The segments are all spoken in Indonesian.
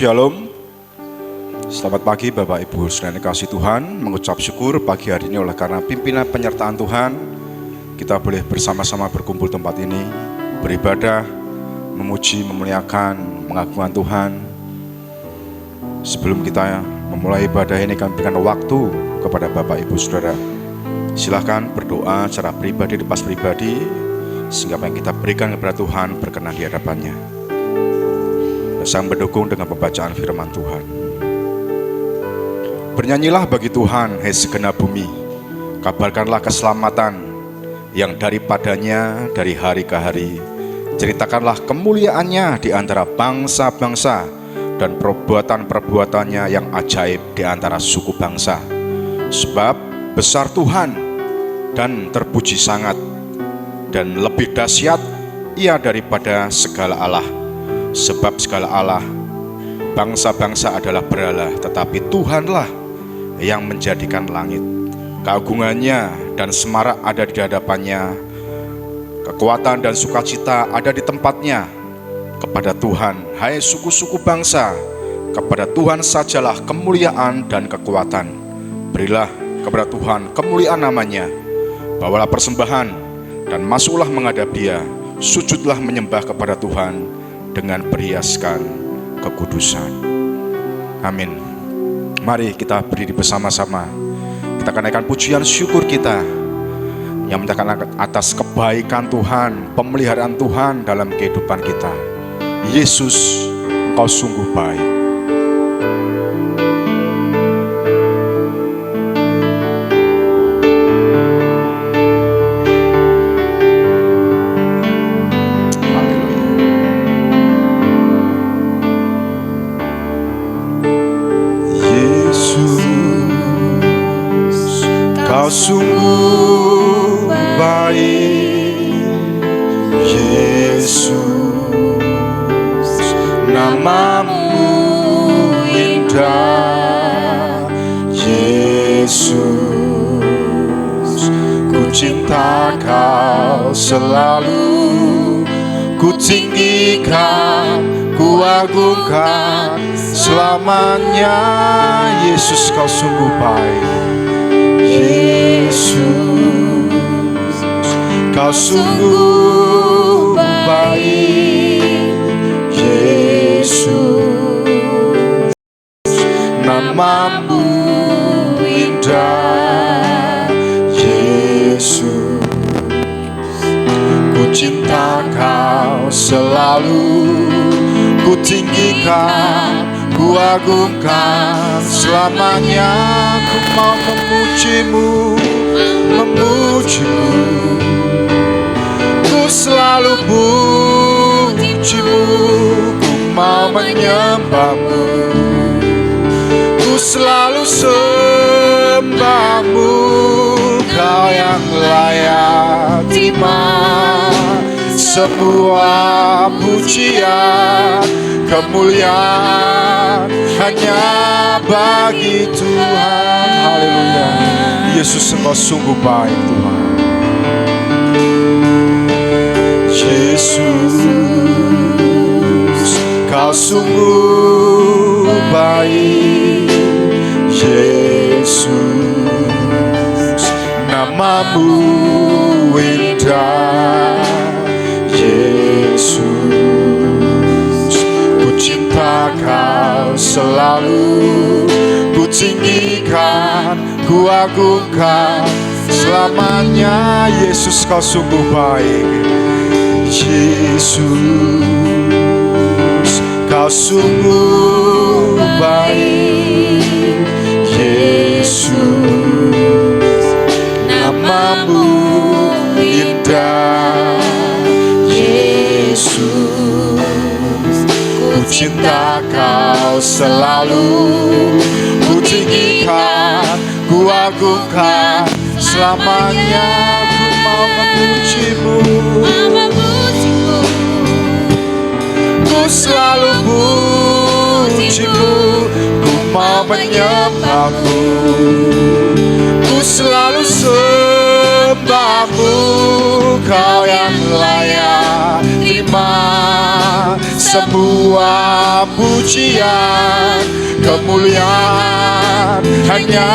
Shalom. Selamat pagi Bapak Ibu Saudara kasih Tuhan. Mengucap syukur pagi hari ini oleh karena pimpinan penyertaan Tuhan, kita boleh bersama-sama berkumpul tempat ini, beribadah, memuji, memuliakan, mengagungkan Tuhan. Sebelum kita memulai ibadah ini, kami berikan waktu kepada Bapak Ibu Saudara. Silahkan berdoa secara pribadi, lepas pribadi, sehingga apa yang kita berikan kepada Tuhan berkenan di hadapannya. Sang mendukung dengan pembacaan firman Tuhan. Bernyanyilah bagi Tuhan, hai segenap bumi, kabarkanlah keselamatan yang daripadanya dari hari ke hari. Ceritakanlah kemuliaannya di antara bangsa-bangsa dan perbuatan-perbuatannya yang ajaib di antara suku bangsa. Sebab besar Tuhan dan terpuji sangat, dan lebih dahsyat Ia daripada segala Allah. Sebab segala Allah, bangsa-bangsa adalah berhala, tetapi Tuhanlah yang menjadikan langit. Keagungannya dan semarak ada di hadapannya, kekuatan dan sukacita ada di tempatnya. Kepada Tuhan, hai suku-suku bangsa, kepada Tuhan sajalah kemuliaan dan kekuatan. Berilah kepada Tuhan kemuliaan namanya. Bawalah persembahan dan masuklah menghadap Dia. Sujudlah menyembah kepada Tuhan dengan berhiaskan kekudusan. Amin. Mari kita berdiri bersama-sama. Kita akan naikkan pujian syukur kita yang menyatakan atas kebaikan Tuhan, pemeliharaan Tuhan dalam kehidupan kita. Yesus, Engkau sungguh baik. Sungguh baik, Yesus, namamu indah, Yesus, ku cinta Kau selalu, ku tinggikan, ku agungkan selamanya. Yesus, Kau sungguh baik. Yesus, Kau sungguh baik, Yesus, namamu indah, Yesus, ku cinta Kau selalu, ku tinggikan, ku agungkan selamanya. Ku mau memujimu, memujimu, ku selalu pujimu. Ku mau menyembahmu, ku selalu sembahmu. Kau yang layak terima semua pujian, kemuliaan hanya bagi Tuhan. Haleluya. Yesus, Engkau sungguh baik Tuhan. Yesus, Kau sungguh baik, Yesus, namamu indah, Yesus, ku cinta Kau selalu, ku tinggikan, ku agungkan selamanya. Yesus, Kau sungguh baik, Yesus, Kau sungguh baik, Yesus, namamu indah, Yesus, ku cinta Kau selalu, ku tinggikan, ku agungkan selamanya. Ku mau memujimu, ku selalu pujimu. Ku mau menyembahmu, ku selalu sembahmu. Kau yang layak terima semua pujian, kemuliaan hanya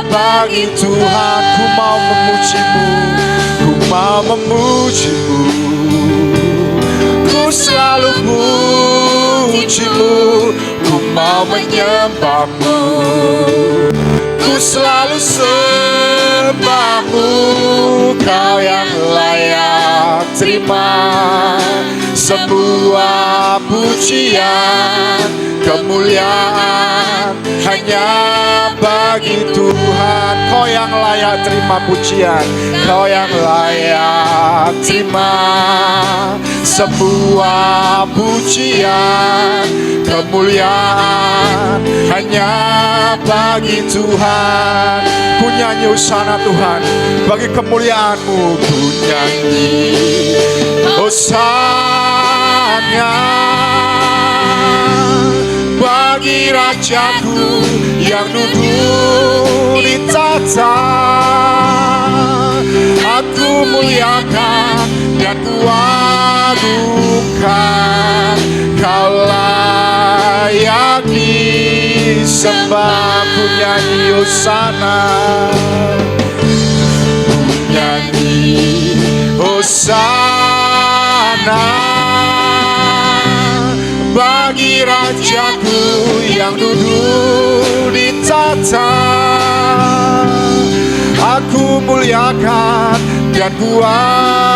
bagi Tuhan. Ku mau memujimu, ku mau memujimu, ku selalu pujimu, ku mau menyembahmu, ku selalu sembahmu. Kau yang layak terima semua pujian, kemuliaan hanya bagi Tuhan. Kau yang layak terima pujian, kau yang layak terima semua pujian, kemuliaan hanya bagi Tuhan. Ku nyanyi hosana Tuhan, bagi kemuliaan-Mu ku nyanyi hosana bagi Rajaku yang duduk di tahta. Aku muliakan dan ku agungkan, Kau layak disembah. Ku nyanyi hosana, ku nyanyi hosana bagi Rajaku yang duduk di tahta. Aku muliakan dan ku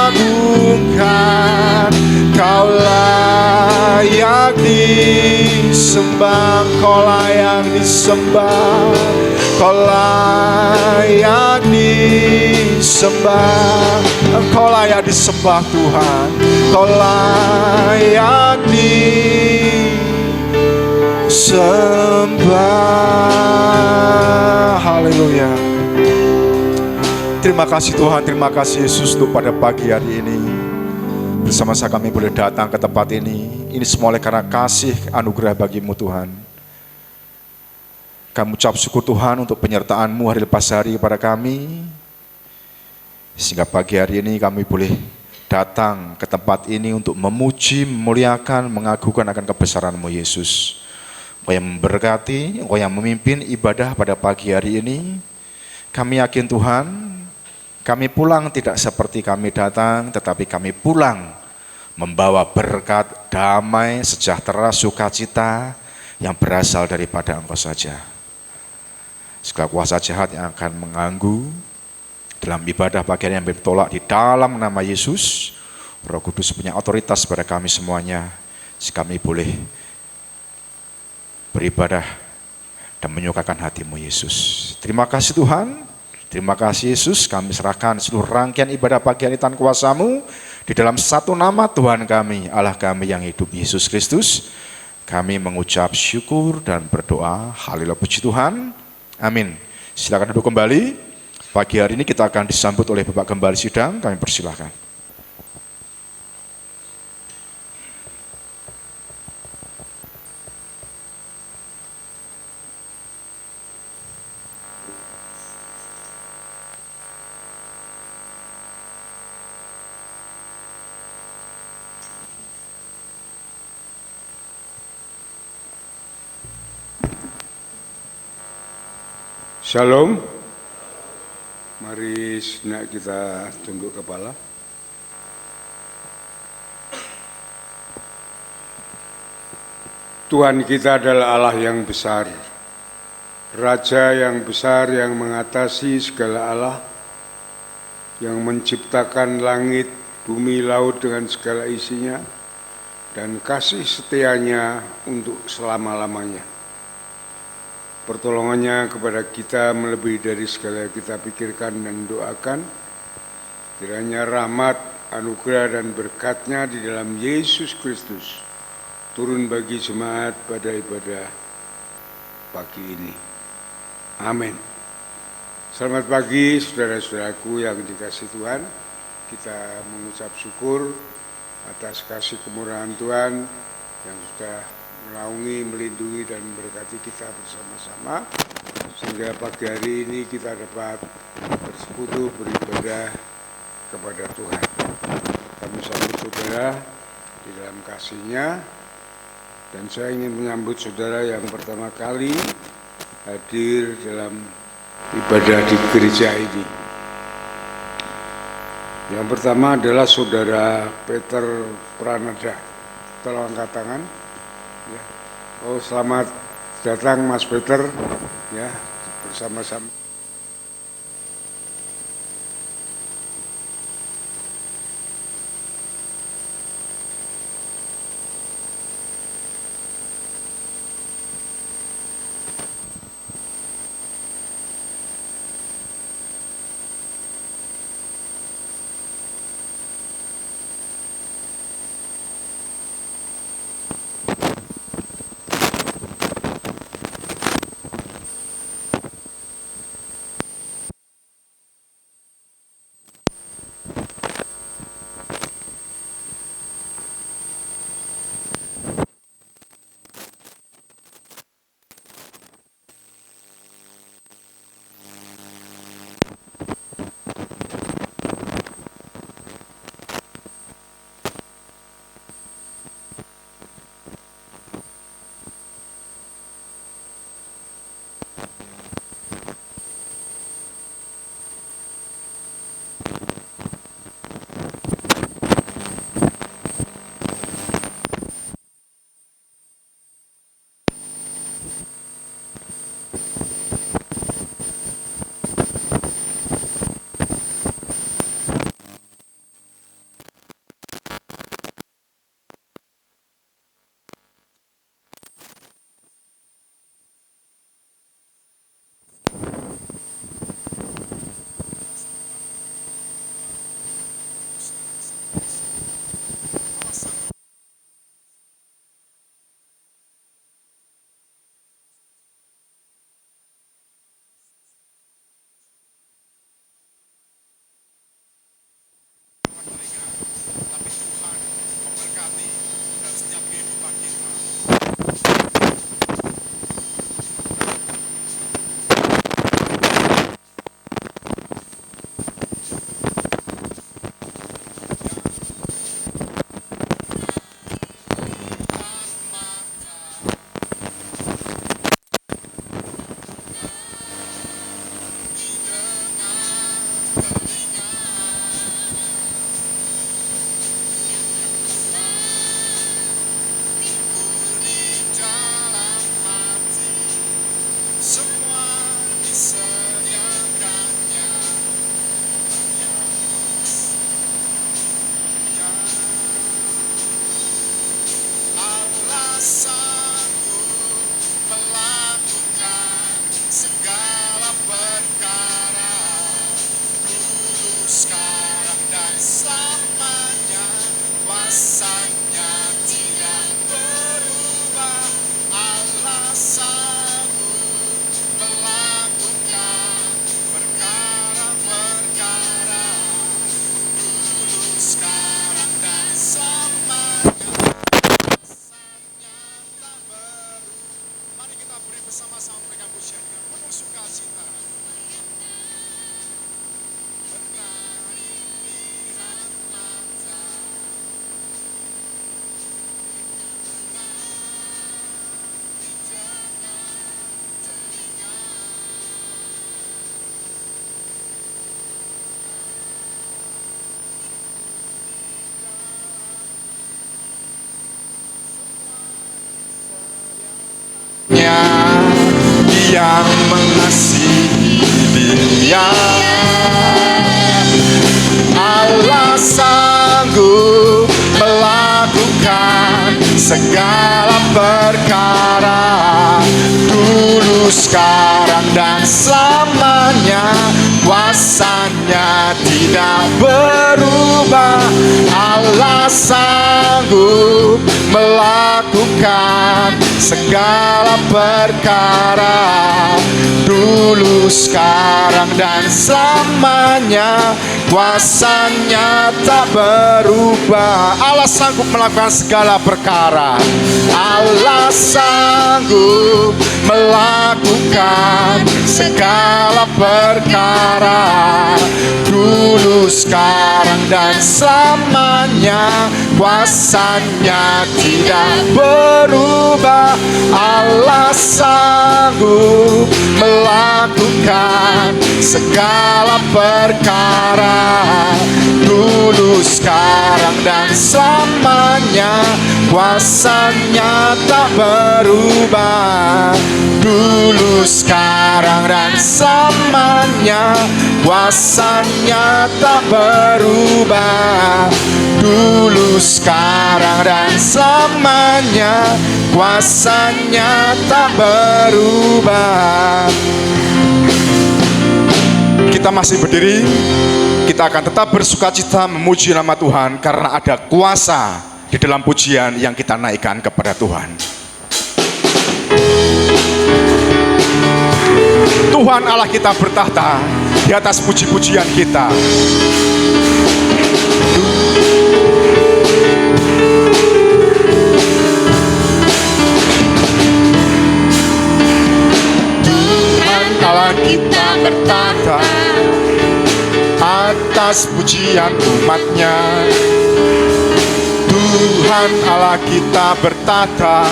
agungkan, Kau layak disembah, Kau layak disembah, Kau layak disembah, Engkau layak disembah Tuhan, Kau layak disembah. Haleluya. Terima kasih Tuhan, terima kasih Yesus untuk pada pagi hari ini bersama-sama kami boleh datang ke tempat ini. Ini semua oleh karena kasih anugerah bagi-Mu Tuhan. Kami ucap syukur Tuhan untuk penyertaan-Mu hari lepas hari kepada kami, sehingga pagi hari ini kami boleh datang ke tempat ini untuk memuji, memuliakan, mengagungkan akan kebesaran-Mu Yesus. Engkau yang memberkati, Engkau yang memimpin ibadah pada pagi hari ini. Kami yakin Tuhan, kami pulang tidak seperti kami datang, tetapi kami pulang membawa berkat, damai, sejahtera, sukacita yang berasal daripada Engkau saja. Segala kuasa jahat yang akan mengganggu dalam ibadah bagian yang bertolak di dalam nama Yesus, Roh Kudus punya otoritas pada kami semuanya, sehingga kami boleh beribadah dan menyukakan hati-Mu Yesus. Terima kasih Tuhan, terima kasih Yesus. Kami serahkan seluruh rangkaian ibadah pagi hari tangan kuasa-Mu di dalam satu nama Tuhan kami, Allah kami yang hidup, Yesus Kristus. Kami mengucap syukur dan berdoa. Haleluya, puji Tuhan. Amin. Silakan duduk kembali. Pagi hari ini kita akan disambut oleh Bapak Gembala Sidang. Kami persilakan. Shalom. Mari sejenak kita tunduk kepala. Tuhan kita adalah Allah yang besar, Raja yang besar yang mengatasi segala Allah, yang menciptakan langit, bumi, laut dengan segala isinya, dan kasih setianya untuk selama-lamanya. Pertolongannya kepada kita melebihi dari segala yang kita pikirkan dan doakan. Kiranya rahmat, anugerah dan berkat-Nya di dalam Yesus Kristus turun bagi jemaat pada ibadah pagi ini. Amin. Selamat pagi saudara-saudaraku yang dikasihi Tuhan. Kita mengucap syukur atas kasih kemurahan Tuhan yang sudah menaungi, melindungi dan memberkati kita bersama-sama, sehingga pagi hari ini kita dapat bersekutu beribadah kepada Tuhan. Kami sambut saudara di dalam kasih-Nya. Dan saya ingin menyambut saudara yang pertama kali hadir dalam ibadah di gereja ini. Yang pertama adalah saudara Peter Pranada. Tolong angkat tangan. Ya. Oh, selamat datang Mas Peter. Ya, bersama-sama. Yang mengasihi Dia, Allah sanggup melakukan segala perkara, dulu, sekarang, dan selamanya. Kuasanya tidak berubah. Allah sanggup melakukan segala perkara, dulu, sekarang, dan selamanya. Kuasanya tak berubah. Allah sanggup melakukan segala perkara. Allah sanggup melakukan segala perkara, dulu, sekarang, dan selamanya. Kuasanya tidak berubah. Allah sanggup melakukan segala perkara, dulu, sekarang, dan selamanya. Kuasanya tak berubah, dulu, sekarang, dan selamanya. Kuasanya tak berubah, dulu, sekarang, dan selamanya. Kuasanya tak berubah. Kita masih berdiri. Kita akan tetap bersukacita memuji nama Tuhan karena ada kuasa di dalam pujian yang kita naikkan kepada Tuhan. Tuhan Allah kita bertahta di atas puji-pujian kita. Tuhan Allah kita bertahta atas pujian umatnya. Tuhan Allah kita bertahta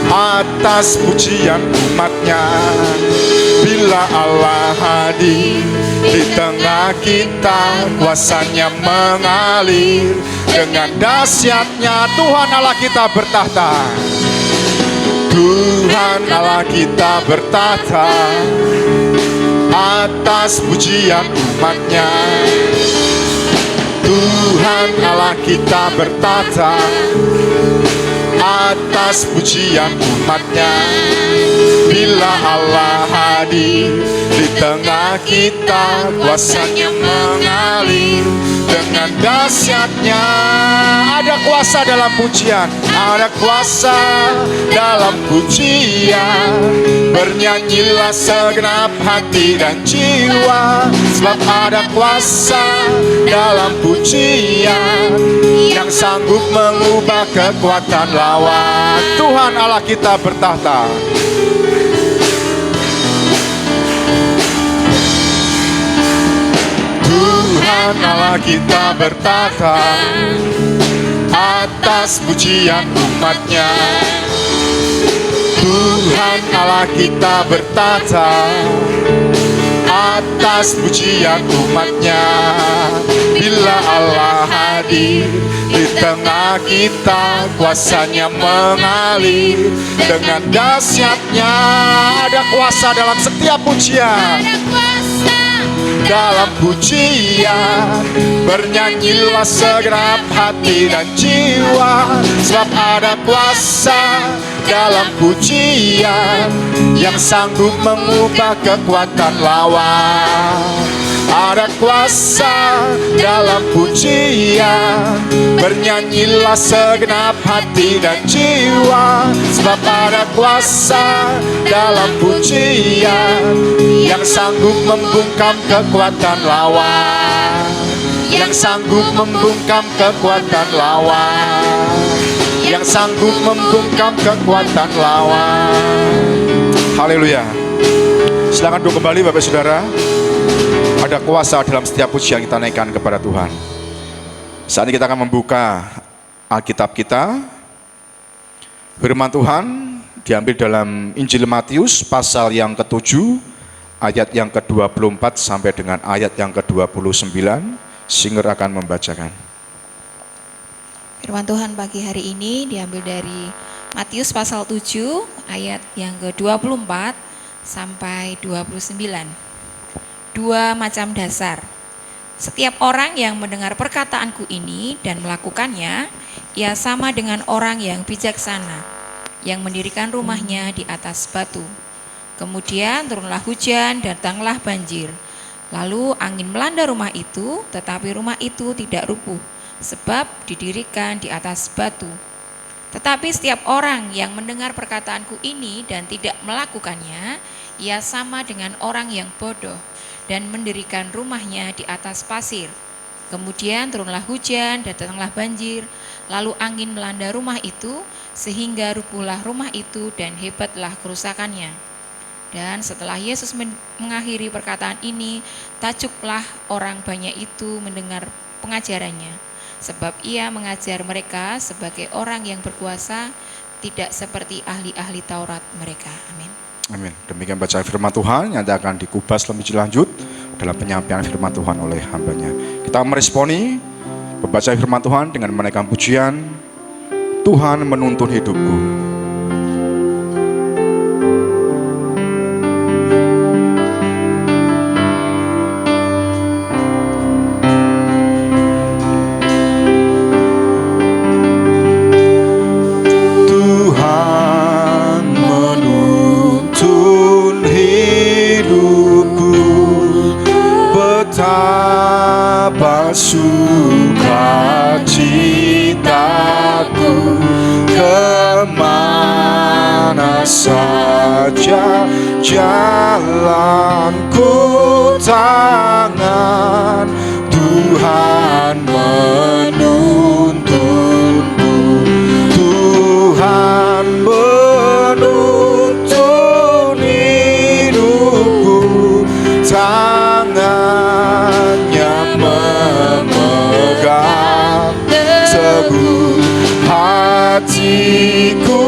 atas pujian umatnya. Bila Allah hadir di tengah kita, kuasanya mengalir dengan dahsyatnya. Tuhan Allah kita bertahta, Tuhan Allah kita bertahta atas pujian umatnya. Tuhan Allah kita bertahta atas pujian umatnya. Bila Allah hadir di tengah kita, kuasanya mengalir dengan dahsyatnya. Ada kuasa dalam pujian, ada kuasa dalam pujian. Bernyanyilah segenap hati dan jiwa, sebab ada kuasa dalam pujian yang sanggup mengubah kekuatan lawan. Tuhan Allah kita bertahta. Tuhan Allah kita bertahta atas pujian umatnya. Tuhan Allah kita bertahta atas pujian umatnya. Bila Allah hadir di tengah kita, kuasanya mengalir dengan dahsyatnya. Ada kuasa dalam setiap pujian, dalam pujian. Bernyanyilah segenap hati dan jiwa, sebab ada kuasa dalam pujian yang sanggup mengubah kekuatan lawan. Ada kuasa dalam pujian. Bernyanyilah segenap hati dan jiwa, sebab ada kuasa dalam pujian yang sanggup membungkam kekuatan lawan. Yang sanggup membungkam kekuatan lawan. Yang sanggup membungkam kekuatan lawan. Haleluya. Silakan duduk kembali Bapak Saudara. Ada kuasa dalam setiap pujian kita naikkan kepada Tuhan. Saat ini kita akan membuka Alkitab kita. Firman Tuhan diambil dalam Injil Matius pasal yang ke-7 ayat yang ke-24 sampai dengan ayat yang ke-29. Singer akan membacakan. Firman Tuhan pagi hari ini diambil dari Matius pasal 7 ayat yang ke-24 sampai 29. Dua macam dasar. Setiap orang yang mendengar perkataanku ini dan melakukannya, ia sama dengan orang yang bijaksana, yang mendirikan rumahnya di atas batu. Kemudian turunlah hujan, datanglah banjir. Lalu angin melanda rumah itu, tetapi rumah itu tidak rubuh, sebab didirikan di atas batu. Tetapi setiap orang yang mendengar perkataanku ini dan tidak melakukannya, ia sama dengan orang yang bodoh dan mendirikan rumahnya di atas pasir. Kemudian turunlah hujan, datanglah banjir, lalu angin melanda rumah itu, sehingga rubuhlah rumah itu dan hebatlah kerusakannya. Dan setelah Yesus mengakhiri perkataan ini, takjublah orang banyak itu mendengar pengajarannya, sebab ia mengajar mereka sebagai orang yang berkuasa, tidak seperti ahli-ahli Taurat mereka. Amin. Amin. Demikian bacaan firman Tuhan yang nanti akan dikupas lebih lanjut dalam penyampaian firman Tuhan oleh hambanya. Kita meresponi pembacaan firman Tuhan dengan menaikkan pujian, Tuhan menuntun hidupku. Sukacitaku kemana saja jalanku, tangan Tuhan menuntunku, Tuhan menuntun hidupku, tangannya memegang teguh, hatiku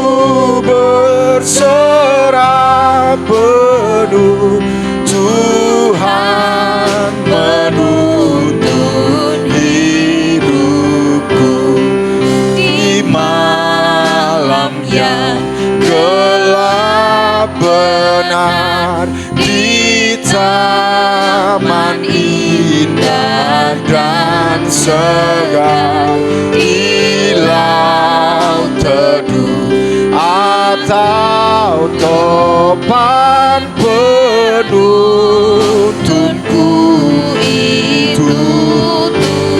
berserah penuh, Tuhan menuntun hidupku. Di malam yang gelap benar, di taman indah dan segar, di laut teduh atau topan, penuntunku itu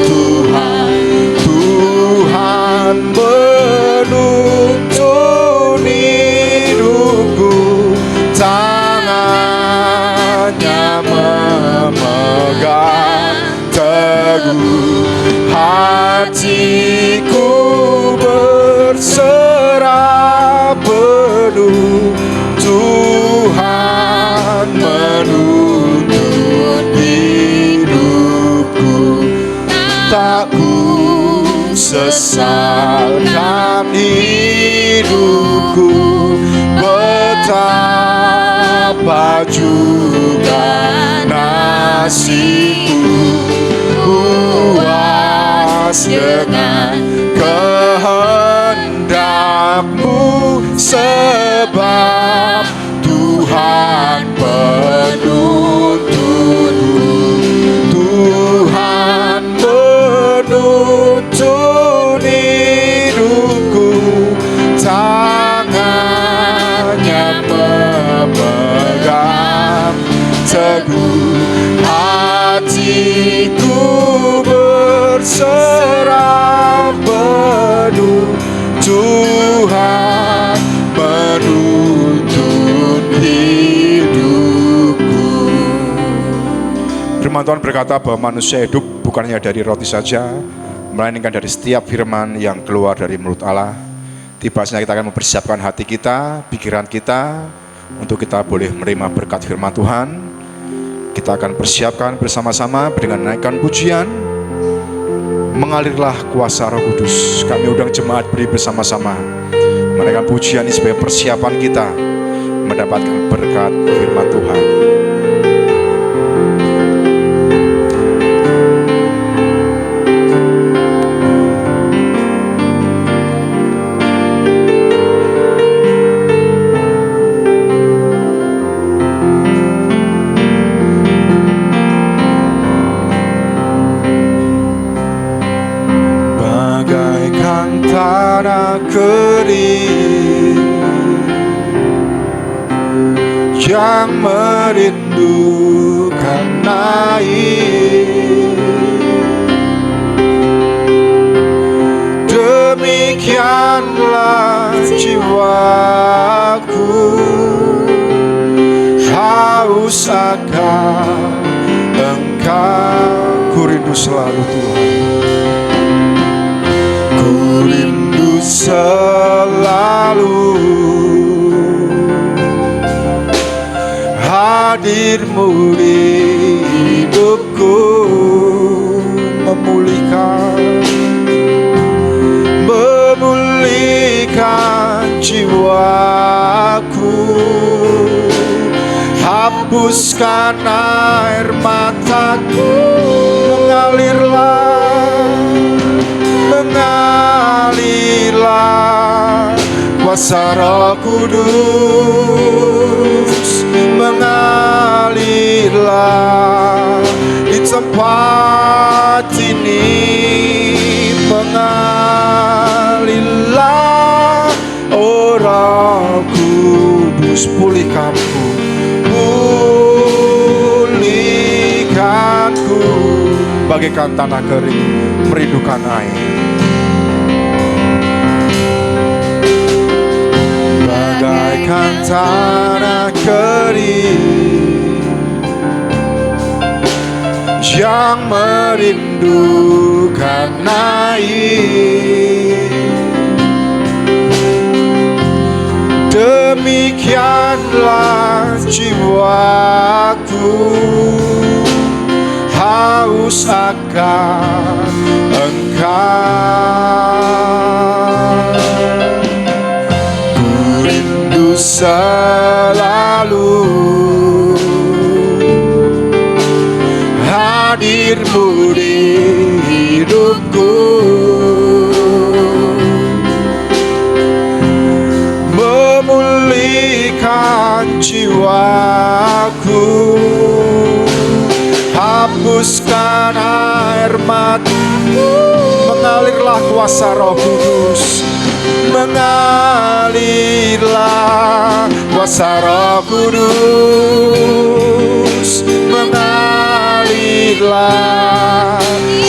Tuhan. Tuhan menuntun hidupku, tangannya memegang teguh, hatiku berserah penuh, Tuhan menuntun hidupku. Tak ku sesalkan hidupku, betapa juga nasibku, puas dengan kehendakmu, sebab Tuhan penuntunku, Tuhan menuntun hidupku, tangannya memegang teguh, hatiku berserah penuh, Tuhan menuntun hidupku. Firman Tuhan berkata bahwa manusia hidup bukannya dari roti saja, melainkan dari setiap firman yang keluar dari mulut Allah. Tiba saatnya kita akan mempersiapkan hati kita, pikiran kita, untuk kita boleh menerima berkat firman Tuhan. Kita akan persiapkan bersama-sama dengan naikkan pujian, mengalirlah kuasa Roh Kudus. Kami undang jemaat beri bersama-sama menaikkan pujian ini sebagai persiapan kita mendapatkan berkat firman Tuhan. Tanah kering yang merindukan air, demikianlah jiwaku haus akan Engkau. Ku rindu selalu Tuhan, ku rindu selalu Hadirmu di hidupku memulihkan jiwaku, hapuskan air mataku, mengalirlah kuasa Roh Kudus, mengalirlah di tempat ini, mengalirlah, oh Roh Kudus, pulihkanku, pulihkanku, bagaikan tanah kering merindukan air. Bagaikan tanah kering yang merindukan air, demikianlah jiwaku haus akan Engkau. Ku rindu selalu hadirmu di hidupku, memulihkan jiwaku, hapuskan air mataku, mengalirlah kuasa Roh Kudus, mengalirlah kuasa Roh Kudus, mengalirlah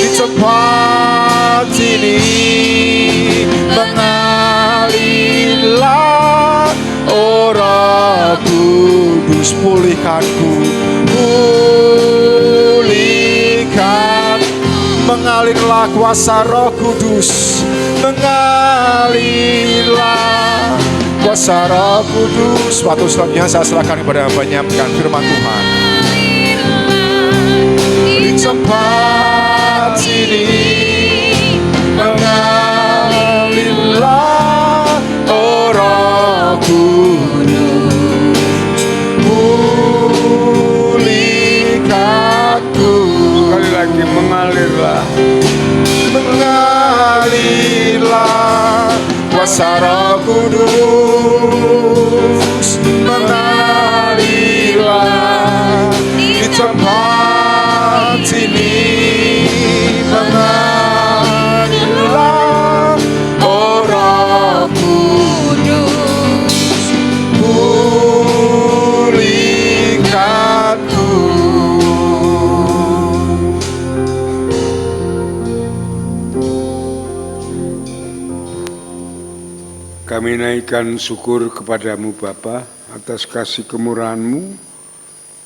di tempat ini, mengalirlah, oh Roh Kudus, pulihkanku, pulihkan, mengalirlah kuasa Roh Kudus, mengalirlah kuasa Roh Kudus. Waktu selanjutnya saya serahkan kepada hamba-Nya menyampaikan firman Tuhan. Di tempat ini mengalirlah, oh Roh Kudus, pulihkanku. Sekali lagi, mengalirlah, mengalirlah kuasa Roh Kudus, mengalirlah di tempat ini, mengalirlah, oh Roh Kudus, pulihkanku. kami naikkan syukur kepadamu Bapa atas kasih kemurahan-Mu.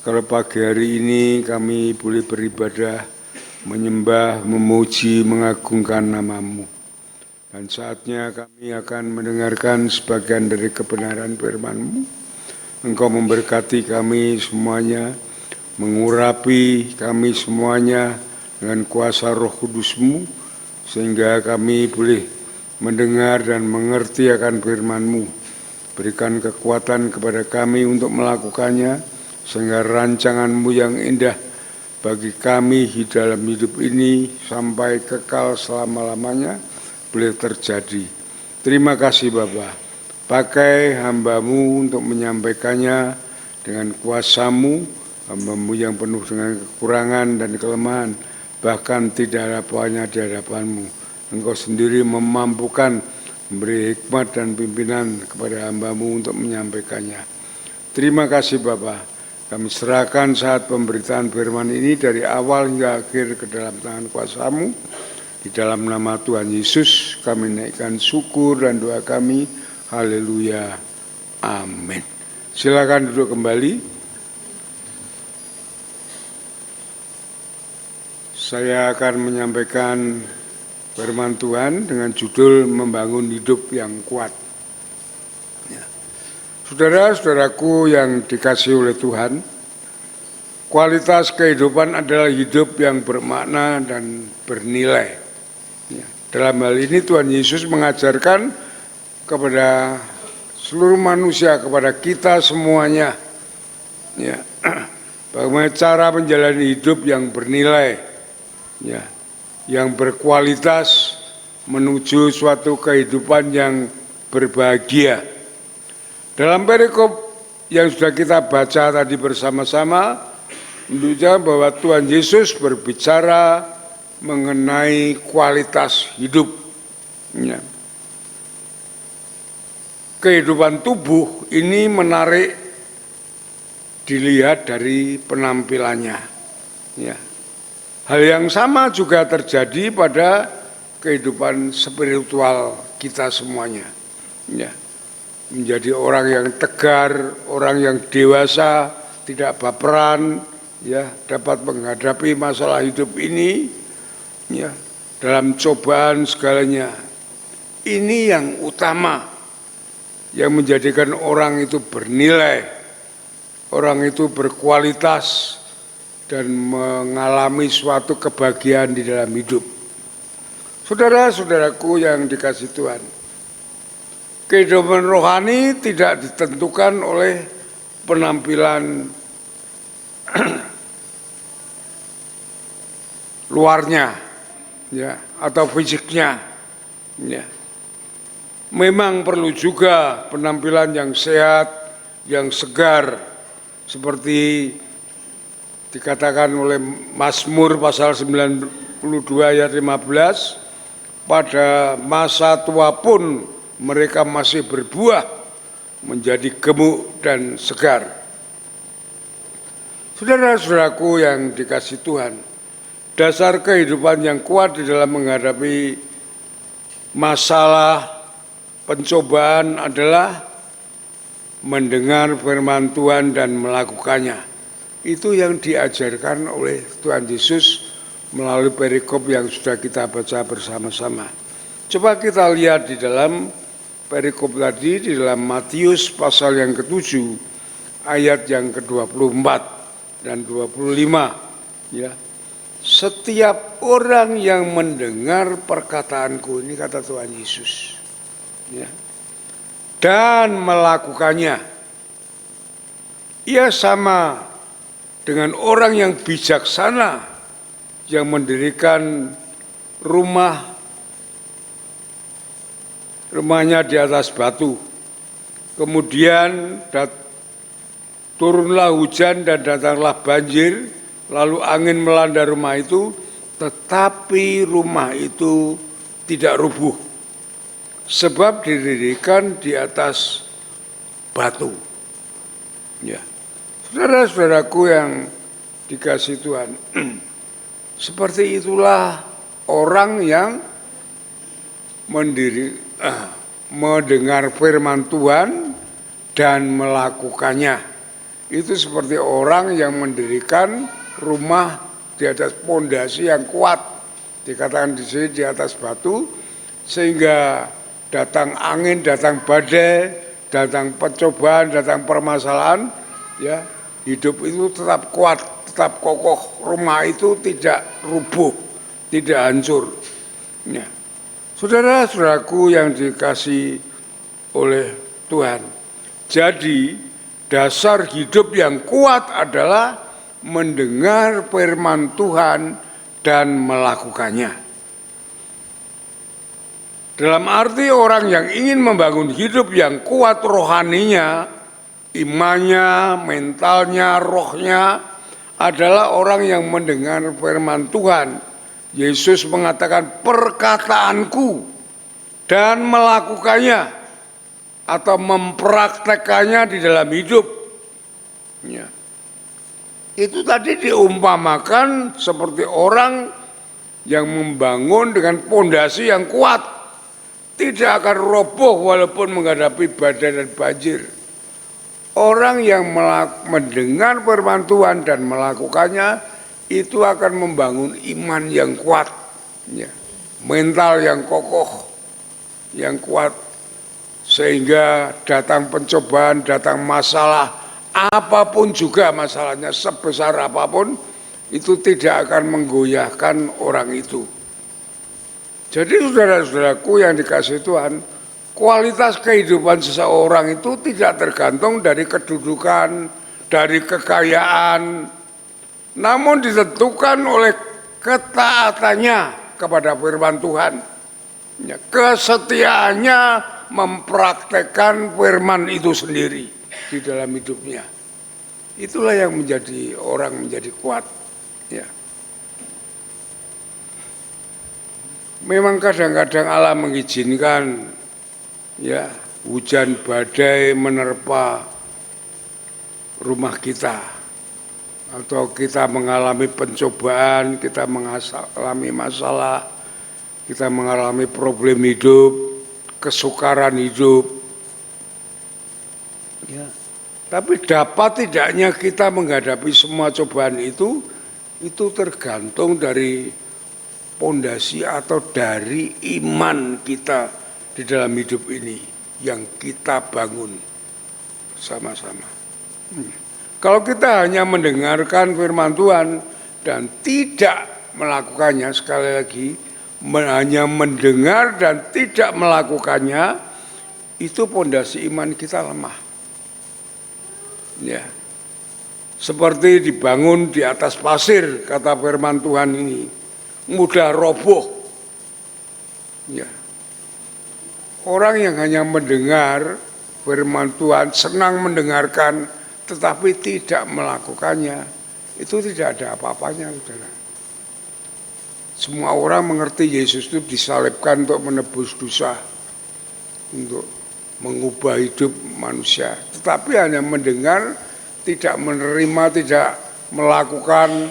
Kalau pagi hari ini kami boleh beribadah, menyembah, memuji, mengagungkan nama-Mu. Dan saatnya kami akan mendengarkan sebagian dari kebenaran firman-Mu. Engkau memberkati kami semuanya, mengurapi kami semuanya dengan kuasa Roh Kudus-Mu, sehingga kami boleh mendengar dan mengerti akan firman-Mu. Berikan kekuatan kepada kami untuk melakukannya, sehingga rancangan-Mu yang indah bagi kami di dalam hidup ini sampai kekal selama-lamanya boleh terjadi. Terima kasih Bapa. Pakai hamba-Mu untuk menyampaikannya dengan kuasa-Mu, hamba-Mu yang penuh dengan kekurangan dan kelemahan, bahkan tidak ada apa-apa di hadapan-Mu. Engkau sendiri memampukan memberi hikmat dan pimpinan kepada hamba-Mu untuk menyampaikannya. Terima kasih Bapa. Kami serahkan saat pemberitaan firman ini dari awal hingga akhir ke dalam tangan kuasa-Mu. Di dalam nama Tuhan Yesus kami naikkan syukur dan doa kami. Haleluya. Amin. Silakan duduk kembali. Saya akan menyampaikan firman Tuhan dengan judul Membangun Hidup yang Kuat. Saudara-saudaraku yang dikasihi oleh Tuhan, kualitas kehidupan adalah hidup yang bermakna dan bernilai. Ya, dalam hal ini Tuhan Yesus mengajarkan kepada seluruh manusia, kepada kita semuanya, ya, bagaimana cara menjalani hidup yang bernilai, ya, yang berkualitas menuju suatu kehidupan yang berbahagia. Dalam perikop yang sudah kita baca tadi bersama-sama, menunjukkan bahwa Tuhan Yesus berbicara mengenai kualitas hidup. Ya. Kehidupan tubuh ini menarik dilihat dari penampilannya. Ya. Hal yang sama juga terjadi pada kehidupan spiritual kita semuanya. Ya. Menjadi orang yang tegar, orang yang dewasa, tidak baperan, ya, dapat menghadapi masalah hidup ini, ya, dalam cobaan segalanya. Ini yang utama, yang menjadikan orang itu bernilai, orang itu berkualitas dan mengalami suatu kebahagiaan di dalam hidup. Saudara-saudaraku yang dikasihi Tuhan, kehidupan rohani tidak ditentukan oleh penampilan luarnya, ya, atau fisiknya. Ya. Memang perlu juga penampilan yang sehat, yang segar, seperti dikatakan oleh Mazmur pasal 92 ayat 15, pada masa tua pun mereka masih berbuah menjadi gemuk dan segar. Saudara-saudaraku yang dikasihi Tuhan, dasar kehidupan yang kuat di dalam menghadapi masalah pencobaan adalah mendengar firman Tuhan dan melakukannya. Itu yang diajarkan oleh Tuhan Yesus melalui perikop yang sudah kita baca bersama-sama. Coba kita lihat di dalam perikop tadi, di dalam Matius pasal yang ke-7 ayat yang ke-24 dan 25, ya. Setiap orang yang mendengar perkataanku, ini kata Tuhan Yesus, ya, dan melakukannya, ia sama dengan orang yang bijaksana yang mendirikan rumahnya di atas batu. Kemudian turunlah hujan dan datanglah banjir, lalu angin melanda rumah itu, tetapi rumah itu tidak rubuh, sebab didirikan di atas batu. Ya. Saudara-saudaraku yang dikasihi Tuhan, seperti itulah orang yang mendengar firman Tuhan dan melakukannya. Itu seperti orang yang mendirikan rumah di atas pondasi yang kuat, dikatakan di sini di atas batu, sehingga datang angin, datang badai, datang pencobaan, datang permasalahan, ya, hidup itu tetap kuat, tetap kokoh, rumah itu tidak rubuh, tidak hancur. Ya. Saudara-saudaraku yang dikasihi oleh Tuhan, jadi dasar hidup yang kuat adalah mendengar firman Tuhan dan melakukannya. Dalam arti orang yang ingin membangun hidup yang kuat rohaninya, imannya, mentalnya, rohnya, adalah orang yang mendengar firman Tuhan. Yesus mengatakan perkataanku dan melakukannya atau mempraktekannya di dalam hidup. Ya. Itu tadi diumpamakan seperti orang yang membangun dengan pondasi yang kuat, tidak akan roboh walaupun menghadapi badai dan banjir. Orang yang mendengar firman Tuhan dan melakukannya itu akan membangun iman yang kuat, ya, mental yang kokoh, yang kuat, Sehingga datang pencobaan, datang masalah, apapun juga masalahnya, sebesar apapun, itu tidak akan menggoyahkan orang itu. Jadi saudara-saudaraku yang dikasihi Tuhan, kualitas kehidupan seseorang itu tidak tergantung dari kedudukan, dari kekayaan, namun ditentukan oleh ketaatannya kepada firman Tuhan. Kesetiaannya mempraktekkan firman itu sendiri di dalam hidupnya. Itulah yang menjadi orang menjadi kuat. Ya. Memang kadang-kadang Allah mengizinkan ya hujan badai menerpa rumah kita, atau kita mengalami pencobaan, kita mengalami masalah, kita mengalami problem hidup, kesukaran hidup. Ya. Tapi dapat tidaknya kita menghadapi semua cobaan itu tergantung dari pondasi atau dari iman kita di dalam hidup ini yang kita bangun sama-sama. Kalau kita hanya mendengarkan firman Tuhan dan tidak melakukannya, sekali lagi, hanya mendengar dan tidak melakukannya, itu pondasi iman kita lemah. Ya. Seperti dibangun di atas pasir, kata firman Tuhan ini, mudah roboh. Ya. Orang yang hanya mendengar firman Tuhan, senang mendengarkan, tetapi tidak melakukannya, itu tidak ada apa-apanya, saudara. Semua orang mengerti Yesus itu disalibkan untuk menebus dosa, untuk mengubah hidup manusia. Tetapi hanya mendengar, tidak menerima, tidak melakukan,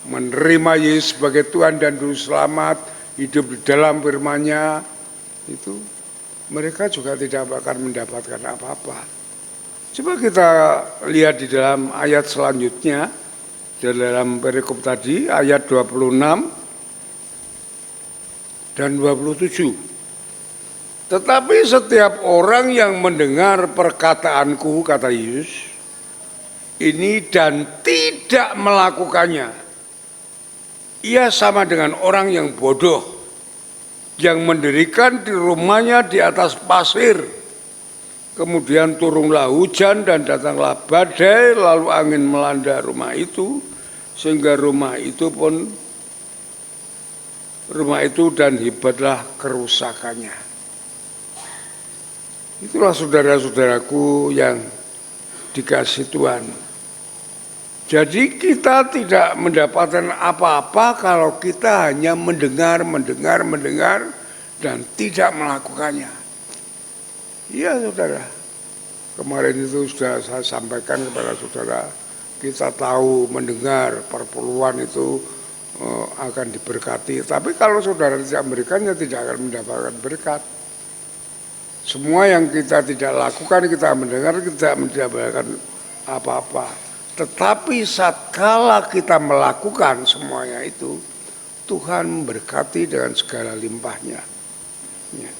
menerima Yesus sebagai Tuhan dan Juru Selamat, hidup di dalam firman-Nya, itu mereka juga tidak akan mendapatkan apa-apa. Coba kita lihat di dalam ayat selanjutnya, di dalam perikop tadi, ayat 26 dan 27. Tetapi setiap orang yang mendengar perkataanku, kata Yesus, ini dan tidak melakukannya, ia sama dengan orang yang bodoh, yang mendirikan di rumahnya di atas pasir. Kemudian turunlah hujan dan datanglah badai, lalu angin melanda rumah itu, sehingga rumah itu dan hebatlah kerusakannya. Itulah saudara-saudaraku yang dikasihi Tuhan. Jadi kita tidak mendapatkan apa-apa kalau kita hanya mendengar dan tidak melakukannya. Iya saudara, kemarin itu sudah saya sampaikan kepada saudara, kita tahu mendengar perpuluhan itu akan diberkati. Tapi kalau saudara tidak memberikannya, tidak akan mendapatkan berkat. Semua yang kita tidak lakukan, kita mendengar, tidak mendapatkan apa-apa. Tetapi saat kala kita melakukan semuanya itu, Tuhan memberkati dengan segala limpahnya. Ya.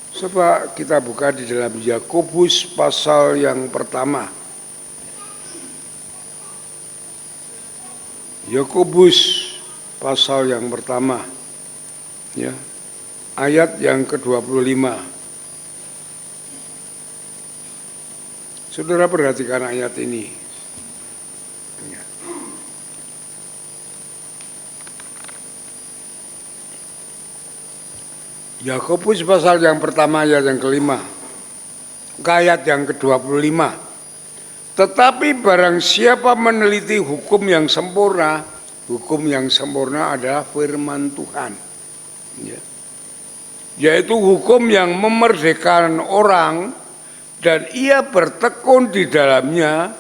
Coba kita buka di dalam Yakobus pasal yang pertama. Yakobus pasal yang pertama, ya, ayat yang ke-25. Saudara perhatikan ayat ini. Yakobus pasal yang pertama ayat yang kelima, ayat yang ke-25. Tetapi barang siapa meneliti hukum yang sempurna adalah firman Tuhan, ya. Yaitu hukum yang memerdekakan orang dan ia bertekun di dalamnya.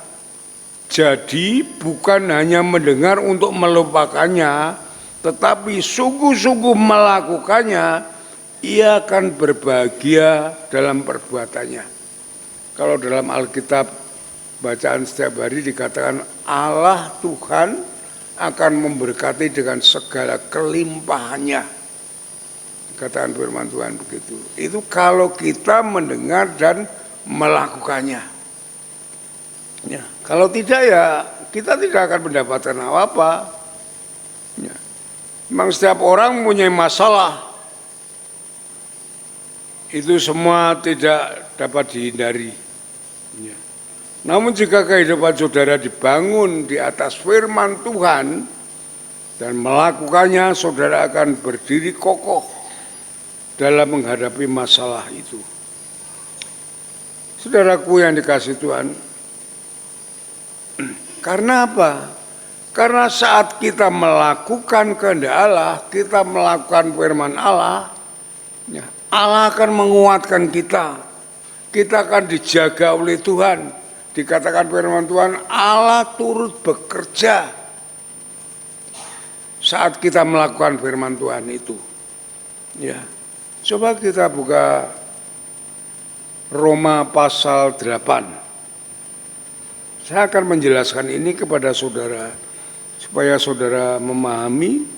Jadi bukan hanya mendengar untuk melupakannya, tetapi sungguh-sungguh melakukannya, ia akan berbahagia dalam perbuatannya. Kalau dalam Alkitab bacaan setiap hari dikatakan Allah Tuhan akan memberkati dengan segala kelimpahannya. Katakan firman Tuhan begitu. Itu kalau kita mendengar dan melakukannya. Ya, kalau tidak ya kita tidak akan mendapatkan apa-apa. Ya. Memang setiap orang punya masalah. Itu semua tidak dapat dihindari. Ya. Namun jika kehidupan saudara dibangun di atas firman Tuhan dan melakukannya, saudara akan berdiri kokoh dalam menghadapi masalah itu. Saudaraku yang dikasihi Tuhan, karena apa? Karena saat kita melakukan kehendak Allah, kita melakukan firman Allah, ya, Allah akan menguatkan kita. Kita akan dijaga oleh Tuhan. Dikatakan firman Tuhan, Allah turut bekerja saat kita melakukan firman Tuhan itu. Ya. Coba kita buka Roma pasal 8. Saya akan menjelaskan ini kepada saudara supaya saudara memahami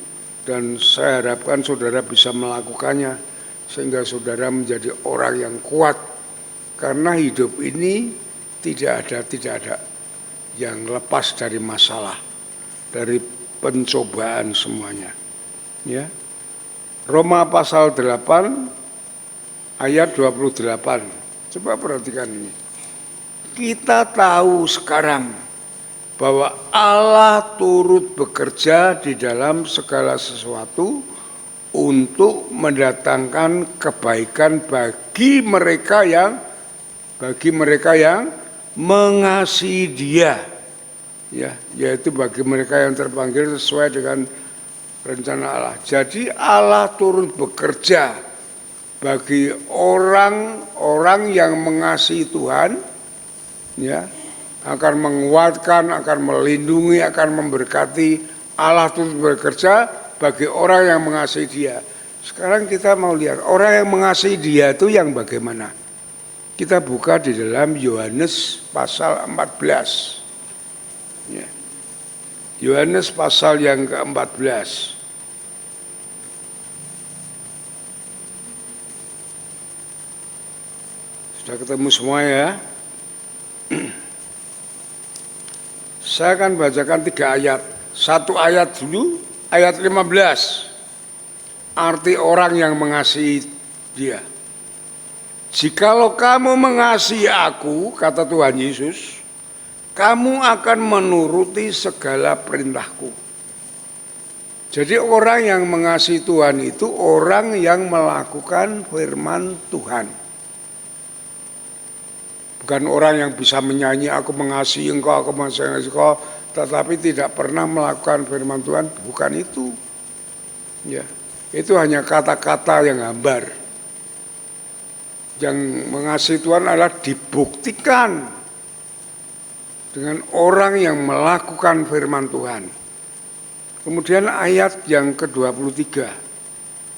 dan saya harapkan saudara bisa melakukannya sehingga saudara menjadi orang yang kuat. Karena hidup ini tidak ada yang lepas dari masalah, dari pencobaan semuanya. Ya. Roma pasal 8 ayat 28. Coba perhatikan ini. Kita tahu sekarang bahwa Allah turut bekerja di dalam segala sesuatu untuk mendatangkan kebaikan bagi mereka yang mengasihi Dia. Ya, yaitu bagi mereka yang terpanggil sesuai dengan rencana Allah. Jadi Allah turut bekerja bagi orang-orang yang mengasihi Tuhan, ya, akan menguatkan, akan melindungi, akan memberkati. Allah turut bekerja bagi orang yang mengasihi Dia. Sekarang kita mau lihat orang yang mengasihi Dia itu yang bagaimana. Kita buka di dalam Yohanes pasal 14. Ya. Yohanes pasal yang ke-14. Sudah ketemu semua ya? Saya akan bacakan 3 ayat. Satu ayat dulu, ayat 15. Arti orang yang mengasihi Dia. Jikalau kamu mengasihi aku, kata Tuhan Yesus, kamu akan menuruti segala perintahku. Jadi orang yang mengasihi Tuhan itu orang yang melakukan firman Tuhan. Bukan orang yang bisa menyanyi, aku mengasihi engkau, aku mengasihi engkau, tetapi tidak pernah melakukan firman Tuhan, bukan itu. Ya, itu hanya kata-kata yang hambar. Yang mengasihi Tuhan adalah dibuktikan dengan orang yang melakukan firman Tuhan. Kemudian ayat yang ke-23,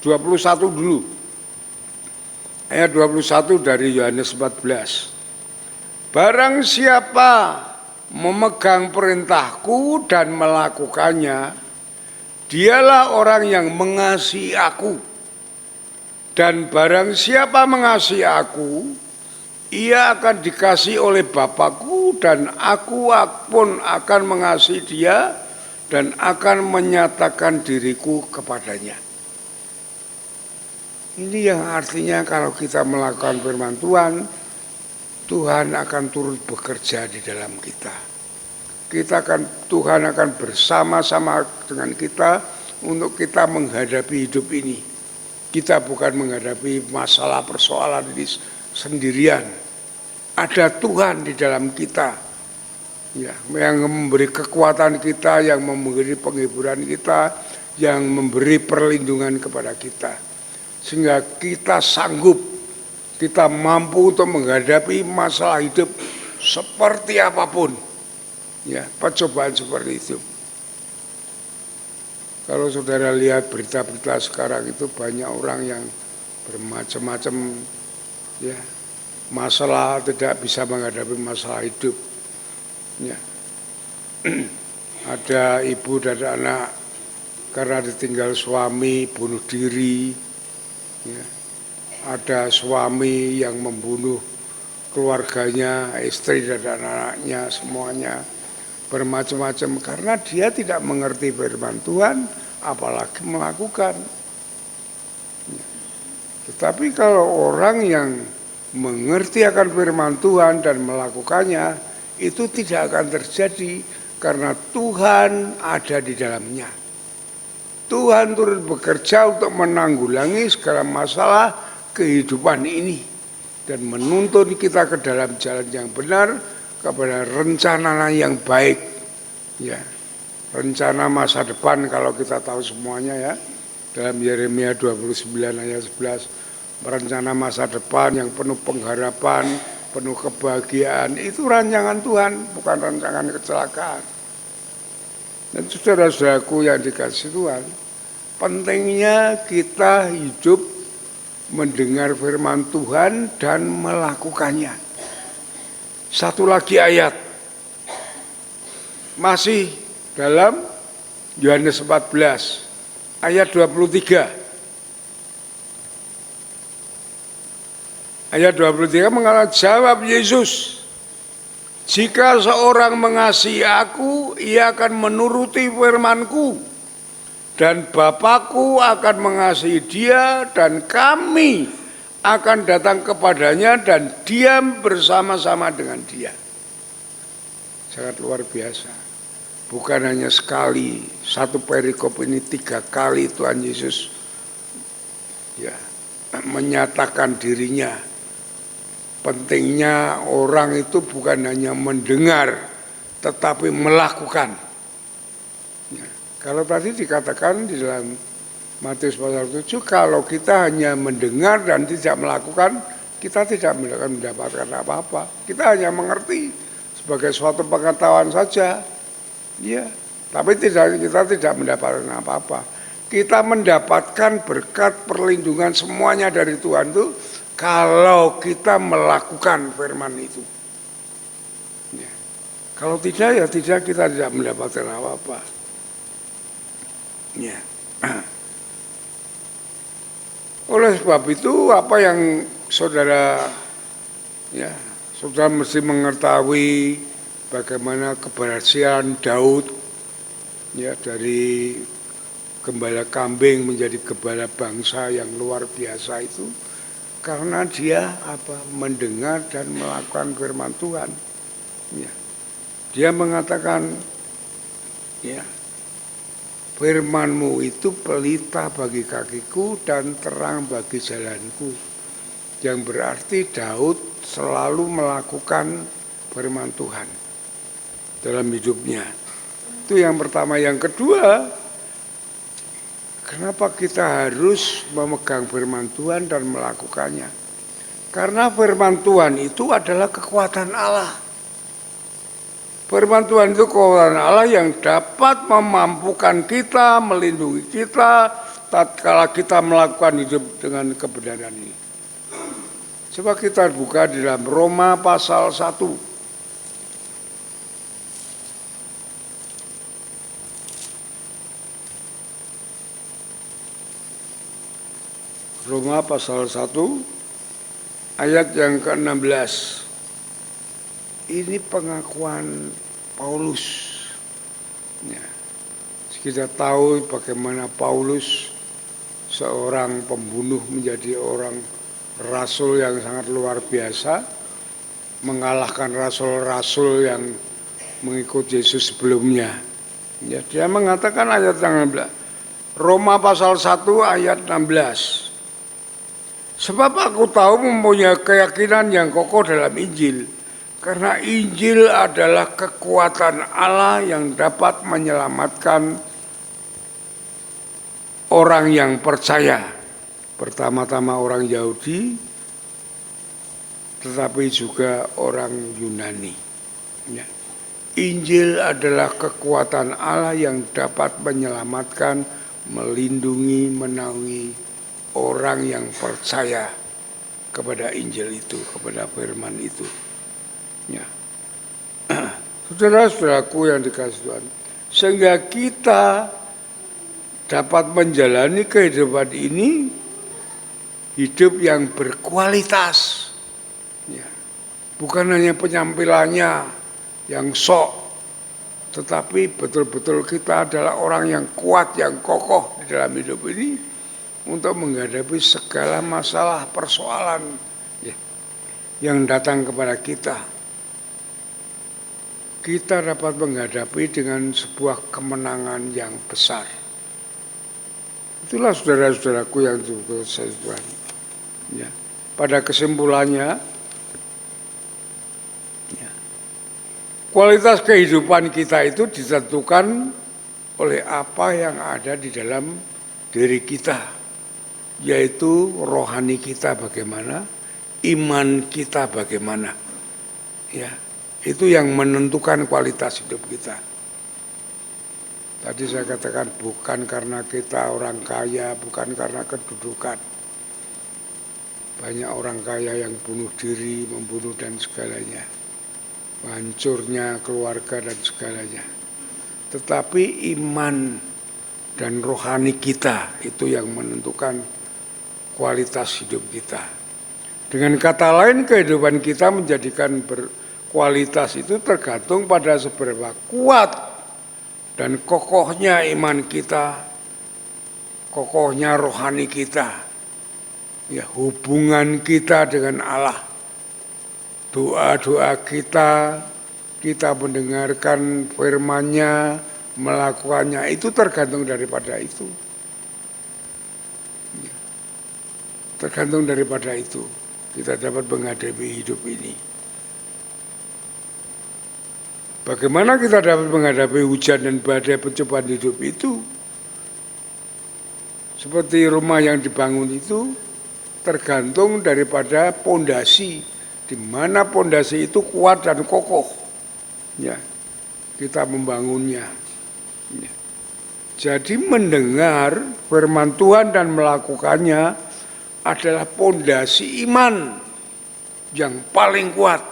21 dulu. Ayat 21 dari Yohanes 14. Barang siapa memegang perintahku dan melakukannya, dialah orang yang mengasihi aku. Dan barang siapa mengasihi aku, ia akan dikasihi oleh Bapakku, dan aku pun akan mengasihi dia dan akan menyatakan diriku kepadanya. Ini yang artinya kalau kita melakukan firman Tuhan, Tuhan akan turut bekerja di dalam kita. Tuhan akan bersama-sama dengan kita untuk kita menghadapi hidup ini. Kita bukan menghadapi masalah persoalan ini sendirian. Ada Tuhan di dalam kita, ya, yang memberi kekuatan kita, yang memberi penghiburan kita, yang memberi perlindungan kepada kita. Sehingga kita sanggup, kita mampu untuk menghadapi masalah hidup seperti apapun. Ya, percobaan seperti itu. Kalau saudara lihat berita-berita sekarang itu banyak orang yang bermacam-macam, ya, masalah, tidak bisa menghadapi masalah hidup. Ya. Ada ibu dan anak karena ditinggal suami bunuh diri, Ya. Ada suami yang membunuh keluarganya, istri dan anak-anaknya, semuanya bermacam-macam karena dia tidak mengerti firman Tuhan, apalagi melakukan. Tetapi kalau orang yang mengerti akan firman Tuhan dan melakukannya, itu tidak akan terjadi karena Tuhan ada di dalamnya. Tuhan turut bekerja untuk menanggulangi segala masalah kehidupan ini dan menuntun kita ke dalam jalan yang benar, kepada rencana yang baik. Ya, rencana masa depan kalau kita tahu semuanya ya. Dalam Yeremia 29 ayat 11, rencana masa depan yang penuh pengharapan, penuh kebahagiaan, itu rancangan Tuhan, bukan rancangan kecelakaan. Dan saudara-saudaraku yang dikasihi Tuhan, pentingnya kita hidup mendengar firman Tuhan dan melakukannya. Satu lagi ayat, masih dalam Yohanes 14, ayat 23. Ayat 23 mengatakan, jawab Yesus, jika seorang mengasihi aku, ia akan menuruti firman-Ku, dan Bapa-Ku akan mengasihi dia, dan kami akan datang kepadanya dan diam bersama-sama dengan dia. Sangat luar biasa. Bukan hanya sekali, satu perikop ini 3 kali Tuhan Yesus ya menyatakan dirinya. Pentingnya orang itu bukan hanya mendengar, tetapi melakukan. Ya, kalau tadi dikatakan di dalam Matius pasal 7, kalau kita hanya mendengar dan tidak melakukan, kita tidak mendapatkan apa-apa. Kita hanya mengerti sebagai suatu pengetahuan saja. Ya, tapi kita tidak mendapatkan apa-apa. Kita mendapatkan berkat perlindungan semuanya dari Tuhan itu kalau kita melakukan firman itu. Ya. Kalau tidak, ya tidak, kita tidak mendapatkan apa-apa. Ya. Oleh sebab itu, apa yang saudara mesti mengetahui bagaimana keberhasilan Daud ya dari gembala kambing menjadi gembala bangsa yang luar biasa itu karena dia mendengar dan melakukan firman Tuhan. Ya. Dia mengatakan ya, firman-Mu itu pelita bagi kakiku dan terang bagi jalanku. Yang berarti Daud selalu melakukan firman Tuhan dalam hidupnya. Itu yang pertama. Yang kedua, kenapa kita harus memegang firman Tuhan dan melakukannya? Karena firman Tuhan itu adalah kekuatan Allah. Firman Tuhan itu kekuatan Allah yang dapat memampukan kita, melindungi kita tatkala kita melakukan hidup dengan kebenaran ini. Coba kita buka di dalam Roma pasal 1. Roma pasal 1 ayat yang ke-16. Ini pengakuan Paulus. Ya. Kita tahu bagaimana Paulus seorang pembunuh menjadi orang rasul yang sangat luar biasa, mengalahkan rasul-rasul yang mengikut Yesus sebelumnya. Ya, dia mengatakan ayat yang 16. Roma pasal 1 ayat 16. Sebab aku tahu mempunyai keyakinan yang kokoh dalam Injil, karena Injil adalah kekuatan Allah yang dapat menyelamatkan orang yang percaya. Pertama-tama orang Yahudi, tetapi juga orang Yunani. Ya. Injil adalah kekuatan Allah yang dapat menyelamatkan, melindungi, menaungi orang yang percaya kepada Injil itu, kepada firman itu. Ya. Saudara-saudaraku yang dikasihi Tuhan, sehingga kita dapat menjalani kehidupan ini hidup yang berkualitas. Ya. Bukan hanya penampilannya yang sok, tetapi betul-betul kita adalah orang yang kuat, yang kokoh di dalam hidup ini untuk menghadapi segala masalah persoalan ya, yang datang kepada kita. Kita dapat menghadapi dengan sebuah kemenangan yang besar. Itulah saudara-saudaraku yang saya Tuhan. Ya. Pada kesimpulannya, ya, kualitas kehidupan kita itu ditentukan oleh apa yang ada di dalam diri kita, yaitu rohani kita bagaimana, iman kita bagaimana. Ya. Itu yang menentukan kualitas hidup kita. Tadi saya katakan bukan karena kita orang kaya, bukan karena kedudukan. Banyak orang kaya yang bunuh diri, membunuh dan segalanya. Hancurnya keluarga dan segalanya. Tetapi iman dan rohani kita itu yang menentukan kualitas hidup kita. Dengan kata lain, kehidupan kita menjadikan kualitas itu tergantung pada seberapa kuat dan kokohnya iman kita, kokohnya rohani kita, ya, hubungan kita dengan Allah, doa-doa kita mendengarkan firman-Nya, melakukannya, itu tergantung daripada itu. Tergantung daripada itu kita dapat menghadapi hidup ini. Bagaimana kita dapat menghadapi hujan dan badai pencobaan hidup itu? Seperti rumah yang dibangun itu tergantung daripada pondasi, di mana pondasi itu kuat dan kokoh. Ya, kita membangunnya. Ya. Jadi mendengar firman Tuhan dan melakukannya adalah pondasi iman yang paling kuat,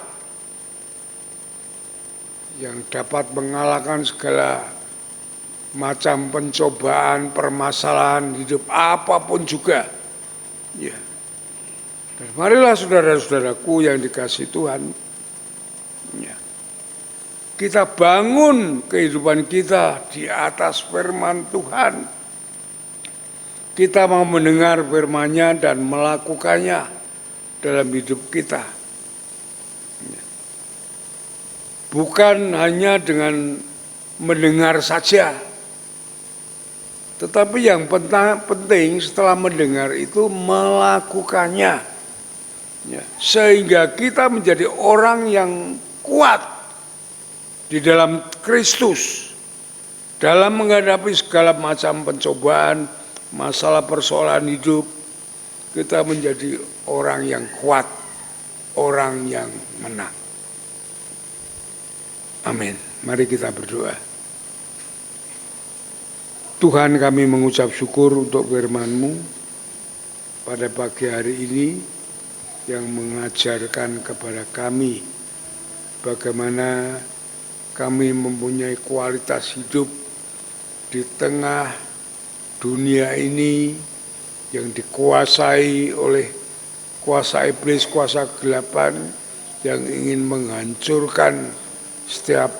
yang dapat mengalahkan segala macam pencobaan, permasalahan hidup apapun juga. Ya. Dan marilah saudara-saudaraku yang dikasihi Tuhan, ya, kita bangun kehidupan kita di atas firman Tuhan. Kita mau mendengar firman-Nya dan melakukannya dalam hidup kita. Bukan hanya dengan mendengar saja, tetapi yang penting setelah mendengar itu melakukannya, ya, sehingga kita menjadi orang yang kuat di dalam Kristus dalam menghadapi segala macam pencobaan, masalah persoalan hidup. Kita menjadi orang yang kuat, orang yang menang. Amin. Mari kita berdoa. Tuhan, kami mengucap syukur untuk firman-Mu pada pagi hari ini yang mengajarkan kepada kami bagaimana kami mempunyai kualitas hidup di tengah dunia ini yang dikuasai oleh kuasa iblis, kuasa kegelapan yang ingin menghancurkan setiap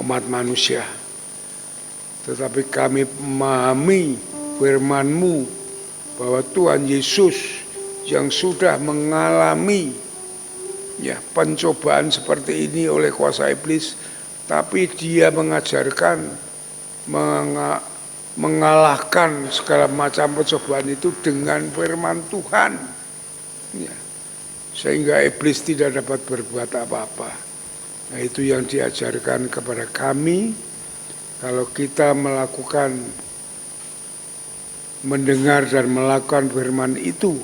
umat manusia. Tetapi kami memahami firman-Mu bahwa Tuhan Yesus yang sudah mengalami, ya, pencobaan seperti ini oleh kuasa iblis, tapi Dia mengajarkan mengalahkan segala macam pencobaan itu dengan firman Tuhan, ya, sehingga iblis tidak dapat berbuat apa-apa. Nah, itu yang diajarkan kepada kami. Kalau kita melakukan, mendengar dan melakukan firman itu,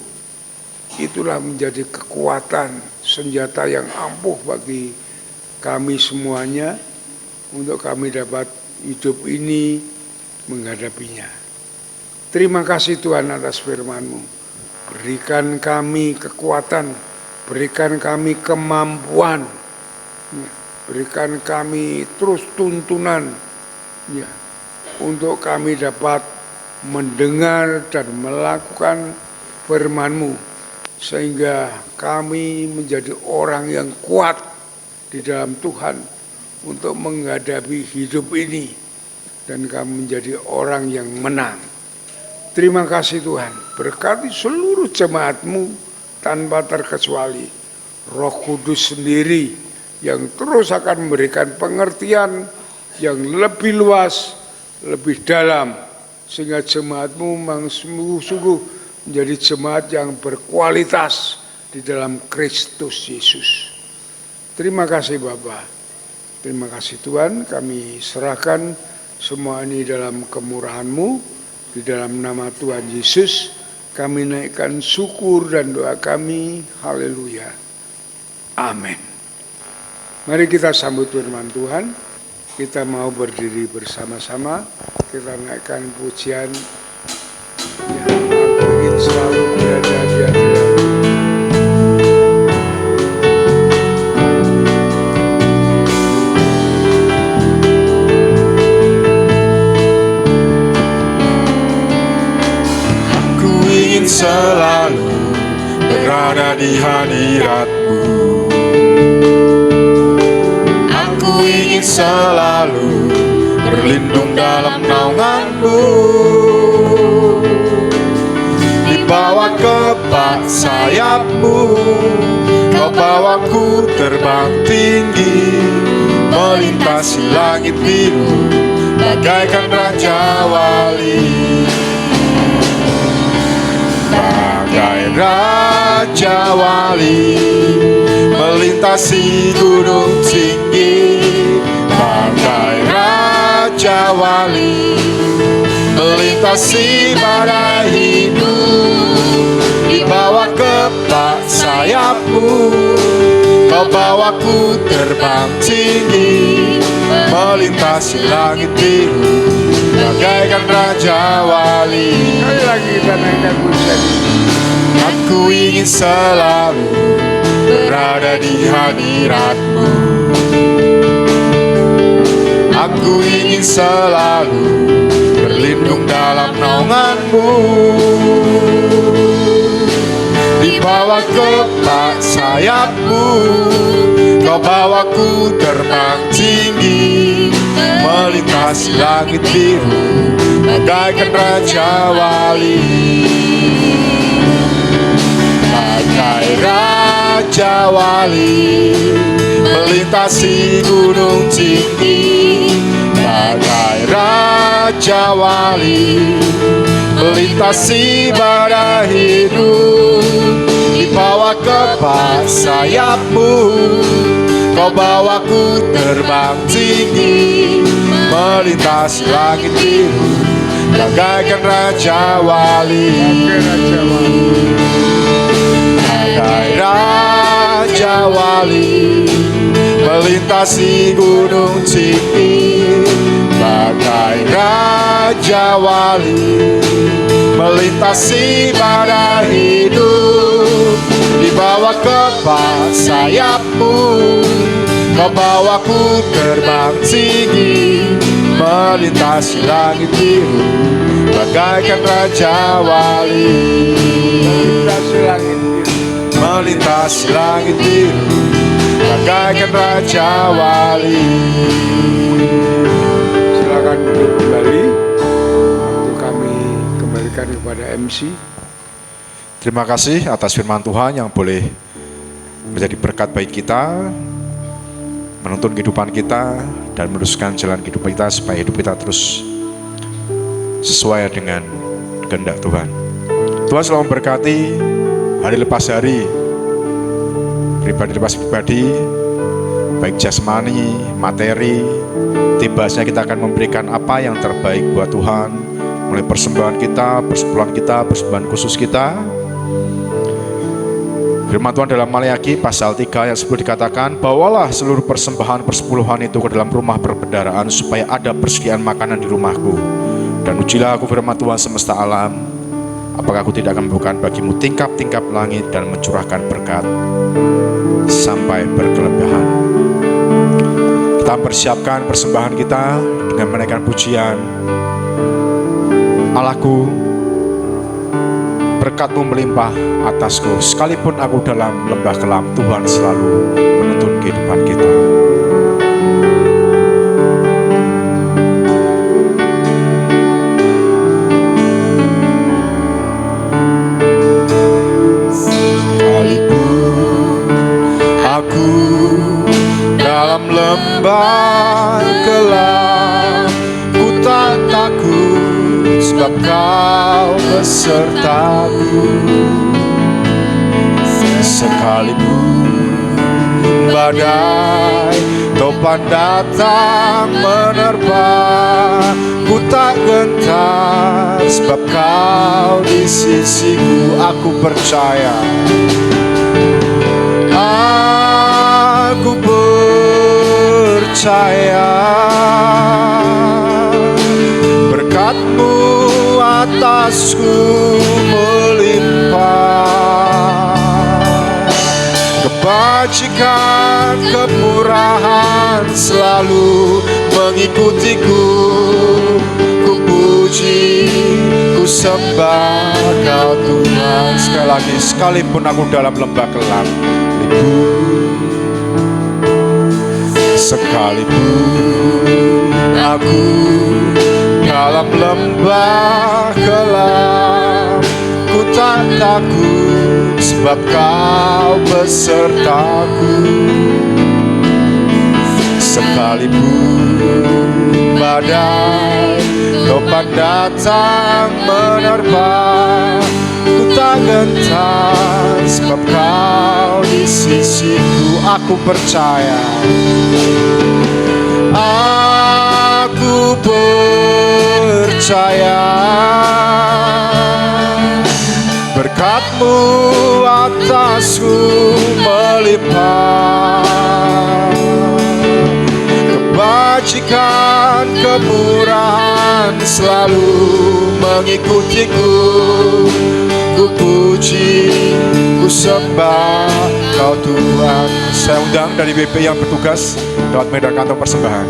itulah menjadi kekuatan, senjata yang ampuh bagi kami semuanya untuk kami dapat hidup ini menghadapinya. Terima kasih Tuhan atas firman-Mu. Berikan kami kekuatan, berikan kami kemampuan, berikan kami terus tuntunan, ya, untuk kami dapat mendengar dan melakukan firman-Mu, sehingga kami menjadi orang yang kuat di dalam Tuhan untuk menghadapi hidup ini, dan kami menjadi orang yang menang. Terima kasih Tuhan, berkati seluruh jemaat-Mu tanpa terkecuali. Roh Kudus sendiri yang terus akan memberikan pengertian yang lebih luas, lebih dalam, sehingga jemaat-Mu memang sungguh-sungguh menjadi jemaat yang berkualitas di dalam Kristus Yesus. Terima kasih Bapa, terima kasih Tuhan, kami serahkan semua ini dalam kemurahan-Mu. Di dalam nama Tuhan Yesus kami naikkan syukur dan doa kami. Haleluya. Amin. Mari kita sambut firman Tuhan. Kita mau berdiri bersama-sama. Kita naikkan pujian yang aku ingin selalu berada di hadapan. Selalu berada di hadirat-Mu. Aku ingin selalu berlindung dalam naungan-Mu. Di bawah kepak sayap-Mu, Kau bawaku terbang tinggi, melintasi langit biru bagaikan Raja Wali. Bagai Raja Wali melintasi gunung tinggi, bagai Raja Wali melintasi badai hidup. Di bawah kepak sayap-Mu, Kau bawaku terbang tinggi, melintasi langit biru bagaikan Raja Wali. Sekali lagi kita naikkan pujian. Aku ingin selalu berada di hadirat-Mu. Aku ingin selalu berlindung dalam naungan-Mu. Di bawah kepak sayap-Mu, Kau bawaku terbang tinggi, melintasi langit biru bagaikan Raja Wali. Bagai Raja Wali melintasi gunung tinggi, bagai Raja Wali melintasi badai hidup. Di bawah kepak sayap-Mu, Kau bawaku terbang tinggi, melintasi langit biru bagaikan Raja Wali. Bagai Raja Wali melintasi gunung tinggi, bagai Raja Wali melintasi badai hidup. Di bawah kepak sayap-Mu, Kau bawaku terbang tinggi, melintasi langit biru bagaikan Raja Wali. Melintasi langit biru, melintasi langit biru bagaikan Raja Wali. silakan duduk kembali. Waktu kami kembalikan kepada MC. Terima kasih atas firman Tuhan yang boleh menjadi berkat bagi kita, menuntun kehidupan kita dan meneruskan jalan kehidupan kita supaya hidup kita terus sesuai dengan kehendak Tuhan. Tuhan selalu memberkati hari lepas hari, pribadi lepas pribadi, baik jasmani, materi. Tibasnya kita akan memberikan apa yang terbaik buat Tuhan, mulai persembahan kita, persepuluhan kita, persembahan khusus kita. Firman Tuhan dalam Maleakhi pasal 3 ayat 10 dikatakan, bawalah seluruh persembahan persepuluhan itu ke dalam rumah perbendaharaan supaya ada persediaan makanan di rumahku. Dan ujilah aku firman Tuhan semesta alam, apakah aku tidak akan membukakan bagimu tingkap-tingkap langit dan mencurahkan berkat sampai berkelebihan. Kita persiapkan persembahan kita dengan menaikkan pujian. Allahku, Berkat-Mu melimpah atasku. Sekalipun aku dalam lembah kelam, Tuhan selalu menuntun kehidupan kita. Lembah gelap, ku tak takut sebab Kau besertaku. Sekalipun badai topan datang menerpa, ku tak gentar sebab Kau di sisiku. Aku percaya, aku percaya berkat-Mu atasku melimpah, kebajikan kemurahan selalu mengikutiku. Ku puji, ku sembah Kau Tuhan. Sekali lagi, sekalipun aku dalam lembah kelam, sekalipun aku dalam lembah gelap, ku tak takut sebab Kau besertaku. Sekalipun badai topan datang menerpa, ku tak gentar sebab Kau di sisiku. Aku percaya, aku percaya berkat-Mu atasku melimpah, kebajikan kemurahan selalu mengikutiku. Ku puji, ku sembah Kau Tuhan. Saya undang dari BP yang bertugas lewat medan kantong persembahan.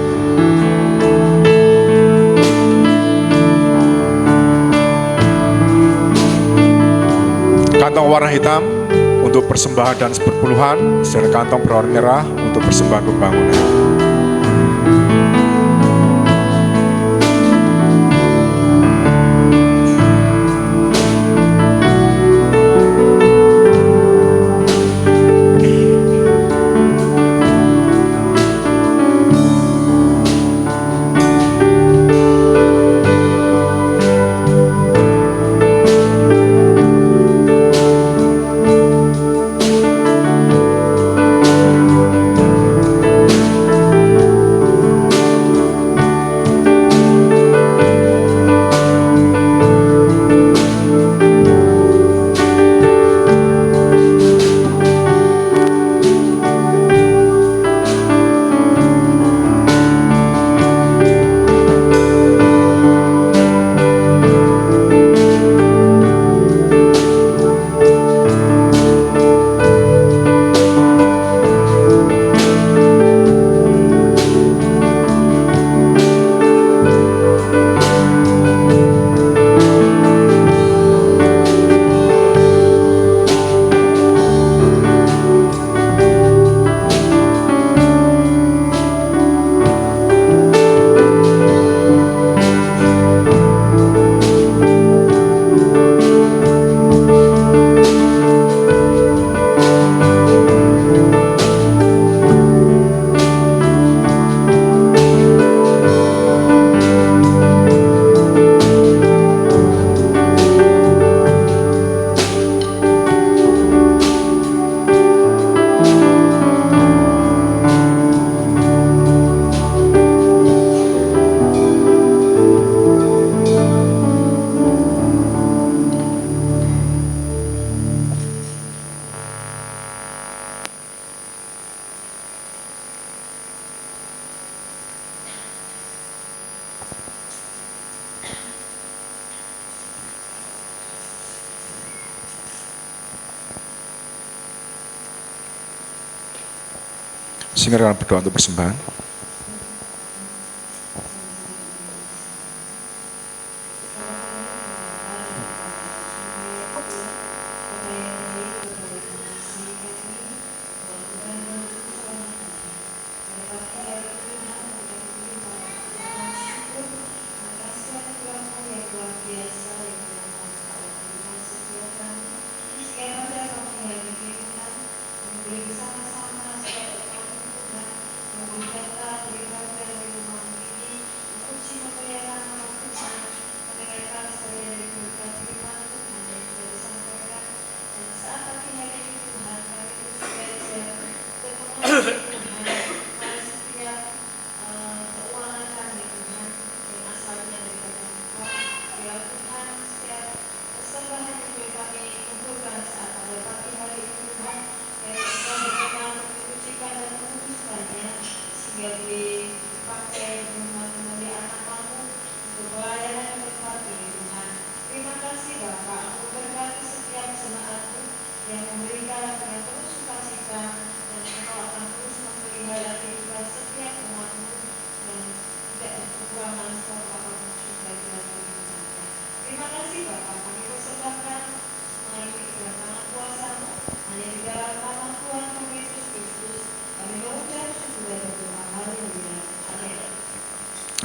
Kantong warna hitam untuk persembahan dan seperpuluhan, dan kantong berwarna merah untuk persembahan pembangunan. Sehingga dalam berdoa untuk persembahan.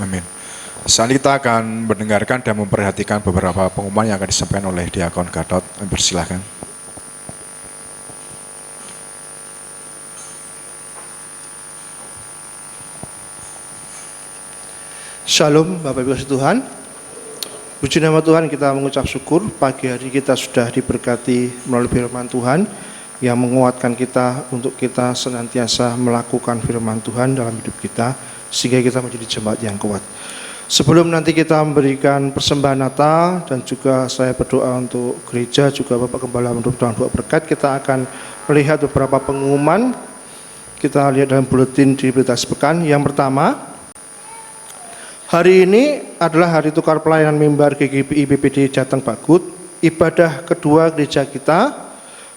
Amin. Saat ini kita akan mendengarkan dan memperhatikan beberapa pengumuman yang akan disampaikan oleh Diakon Gatot. Persilahkan. Shalom Bapak Ibu kasih Tuhan. Puji nama Tuhan, kita mengucap syukur pagi hari kita sudah diberkati melalui firman Tuhan yang menguatkan kita untuk kita senantiasa melakukan firman Tuhan dalam hidup kita sehingga kita menjadi jemaat yang kuat. Sebelum nanti kita memberikan persembahan Natal dan juga saya berdoa untuk gereja, juga Bapak Gembala untuk doa berkat, kita akan melihat beberapa pengumuman. Kita lihat dalam buletin di berita sepekan. Yang pertama, hari ini adalah hari tukar pelayanan mimbar GGPI BPD Jateng Bagut. Ibadah kedua gereja kita,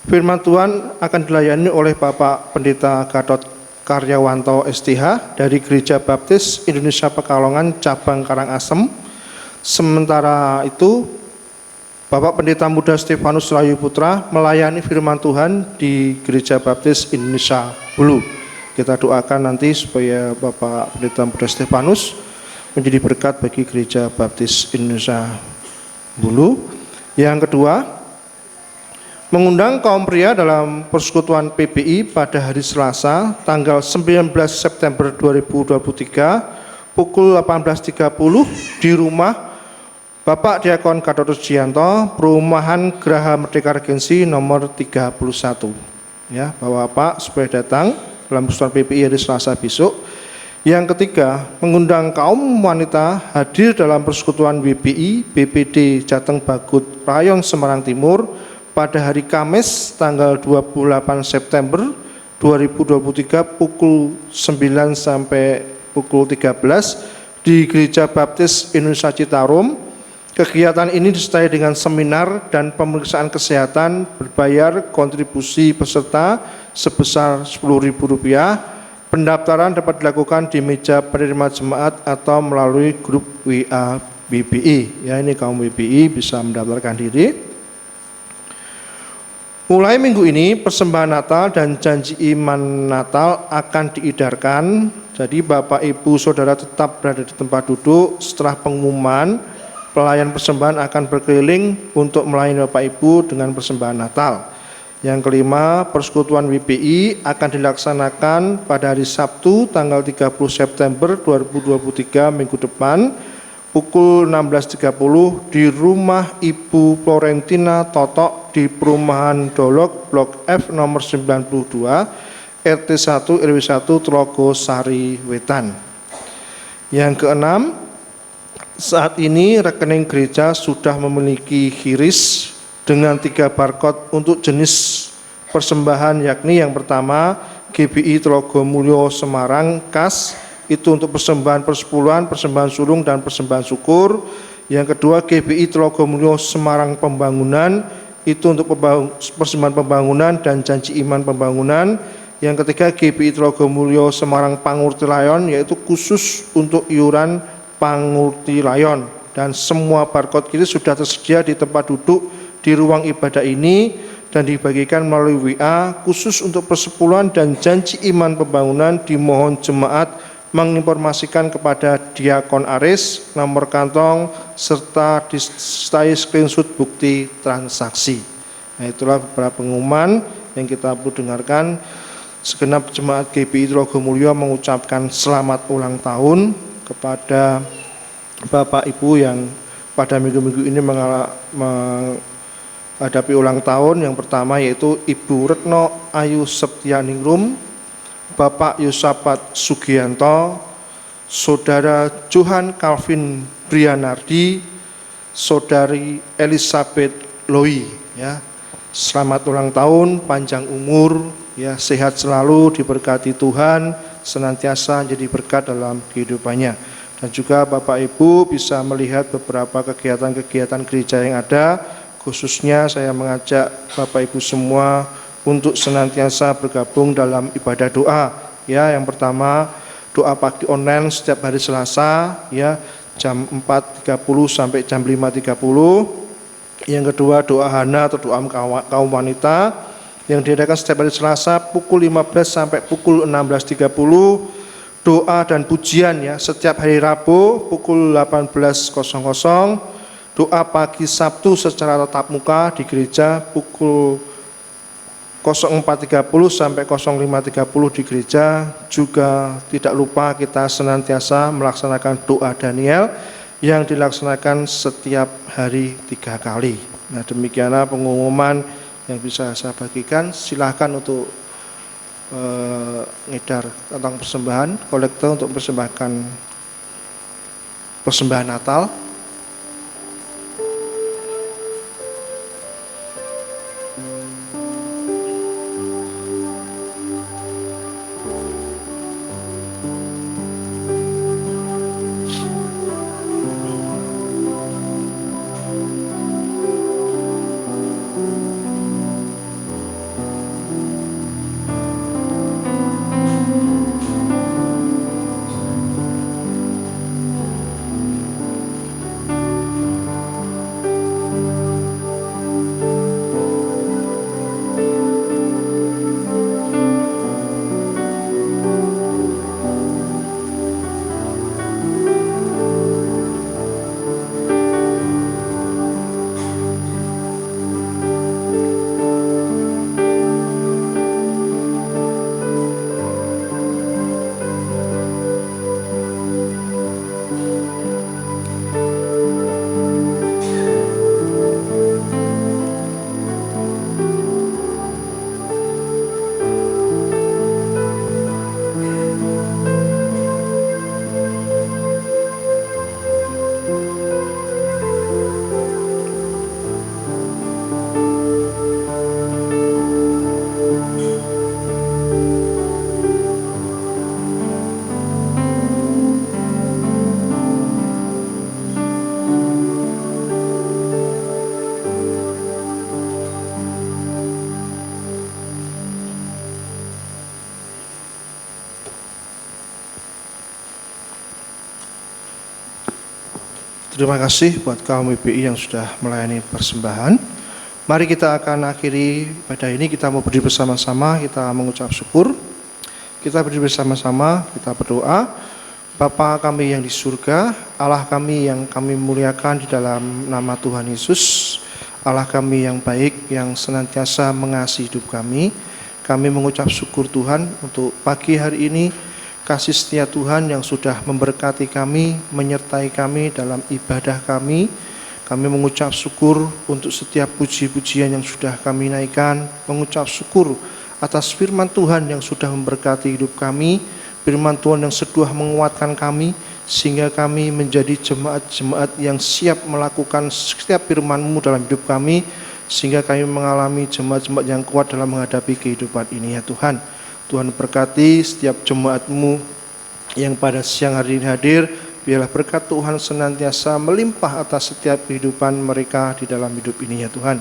firman Tuhan akan dilayani oleh Bapak Pendeta Gatot Karyawanto STH dari Gereja Baptis Indonesia Pekalongan Cabang Karangasem. Sementara itu, Bapak Pendeta Muda Stefanus Rayu Putra melayani firman Tuhan di Gereja Baptis Indonesia Hulu. Kita doakan nanti supaya Bapak Pendeta Muda Stefanus menjadi berkat bagi Gereja Baptis Indonesia Hulu. Yang kedua, mengundang kaum pria dalam persekutuan PBI pada hari Selasa tanggal 19 September 2023 pukul 18.30 di rumah Bapak Diakon Gatot Sujianto, Perumahan Geraha Merdeka Regensi nomor 31. Ya, Bapak supaya datang dalam persekutuan PBI hari Selasa besok. Yang ketiga, mengundang kaum wanita hadir dalam persekutuan WBI BPD Jateng Bagut Rayon Semarang Timur pada hari Kamis tanggal 28 September 2023 pukul 9 sampai pukul 13 di Gereja Baptis Indonesia Citarum. Kegiatan ini disertai dengan seminar dan pemeriksaan kesehatan berbayar kontribusi peserta sebesar Rp10.000. Pendaftaran dapat dilakukan di meja penerima jemaat atau melalui grup WA BBI. Ya, ini kaum BBI bisa mendaftarkan diri. Mulai minggu ini persembahan Natal dan janji iman Natal akan diedarkan. Jadi Bapak Ibu Saudara tetap berada di tempat duduk. Setelah pengumuman, pelayan persembahan akan berkeliling untuk melayani Bapak Ibu dengan persembahan Natal. Yang kelima, persekutuan WBI akan dilaksanakan pada hari Sabtu tanggal 30 September 2023 minggu depan pukul 16.30 di rumah Ibu Florentina Totok di Perumahan Dolok Blok F nomor 92 RT 1 RW 1 Tlogo Sari Wetan. Yang keenam, saat ini rekening gereja sudah memiliki QRIS dengan 3 barcode untuk jenis persembahan, yakni yang pertama GBI Tlogo Mulyo Semarang Kas, itu untuk persembahan persepuluhan, persembahan sulung dan persembahan syukur. Yang kedua GBI Tlogo Mulyo Semarang Pembangunan, itu untuk persembahan pembangunan dan janji iman pembangunan. Yang ketiga GBI Tlogo Mulyo Semarang Pangurti Layon, yaitu khusus untuk iuran Pangurti Layon. Dan semua barcode ini sudah tersedia di tempat duduk di ruang ibadah ini dan dibagikan melalui WA khusus untuk persepuluhan dan janji iman pembangunan. Dimohon jemaat menginformasikan kepada Diakon Aris nomor kantong serta disertai screenshot bukti transaksi. Nah, itulah beberapa pengumuman yang kita perlu dengarkan. Segenap jemaat GBI Tlogo Mulyo mengucapkan selamat ulang tahun kepada Bapak Ibu yang pada minggu-minggu ini menghadapi ulang tahun. Yang pertama yaitu Ibu Retno Ayu Septianingrum, Bapak Yosafat Sugianto, Saudara Johan Calvin Brianardi, Saudari Elizabeth Loi. Ya, selamat ulang tahun, panjang umur, ya, sehat selalu, diberkati Tuhan, senantiasa jadi berkat dalam kehidupannya. Dan juga Bapak Ibu bisa melihat beberapa kegiatan-kegiatan gereja yang ada. Khususnya saya mengajak Bapak Ibu semua untuk senantiasa bergabung dalam ibadah doa. Ya, yang pertama doa pagi online setiap hari Selasa, ya, jam 4.30 sampai jam 5.30. Yang kedua doa Hana atau doa kaum wanita yang diadakan setiap hari Selasa pukul 15 sampai pukul 16.30. doa dan pujian ya setiap hari Rabu pukul 18.00, doa pagi Sabtu secara tatap muka di gereja pukul 04.30 sampai 05.30 di gereja. Juga tidak lupa kita senantiasa melaksanakan doa Daniel yang dilaksanakan setiap hari 3 kali. Nah, demikianlah pengumuman yang bisa saya bagikan. Silahkan untuk ngedar tentang persembahan kolekte untuk persembahkan persembahan Natal. Terima kasih buat kaum WBI yang sudah melayani persembahan. Mari kita akan akhiri pada ini, kita mau berdiri bersama-sama, kita mengucap syukur. Kita berdiri bersama-sama, kita berdoa. Bapa kami yang di surga, Allah kami yang kami muliakan di dalam nama Tuhan Yesus, Allah kami yang baik, yang senantiasa mengasihi hidup kami. Kami mengucap syukur Tuhan untuk pagi hari ini, kasih setia Tuhan yang sudah memberkati kami, menyertai kami dalam ibadah kami. Kami mengucap syukur untuk setiap puji-pujian yang sudah kami naikkan, mengucap syukur atas firman Tuhan yang sudah memberkati hidup kami, firman Tuhan yang sudah menguatkan kami, sehingga kami menjadi jemaat-jemaat yang siap melakukan setiap firman-Mu dalam hidup kami, sehingga kami mengalami jemaat-jemaat yang kuat dalam menghadapi kehidupan ini ya Tuhan. Tuhan berkati setiap jemaat-Mu yang pada siang hari ini hadir. Biarlah berkat Tuhan senantiasa melimpah atas setiap kehidupan mereka di dalam hidup ini ya Tuhan.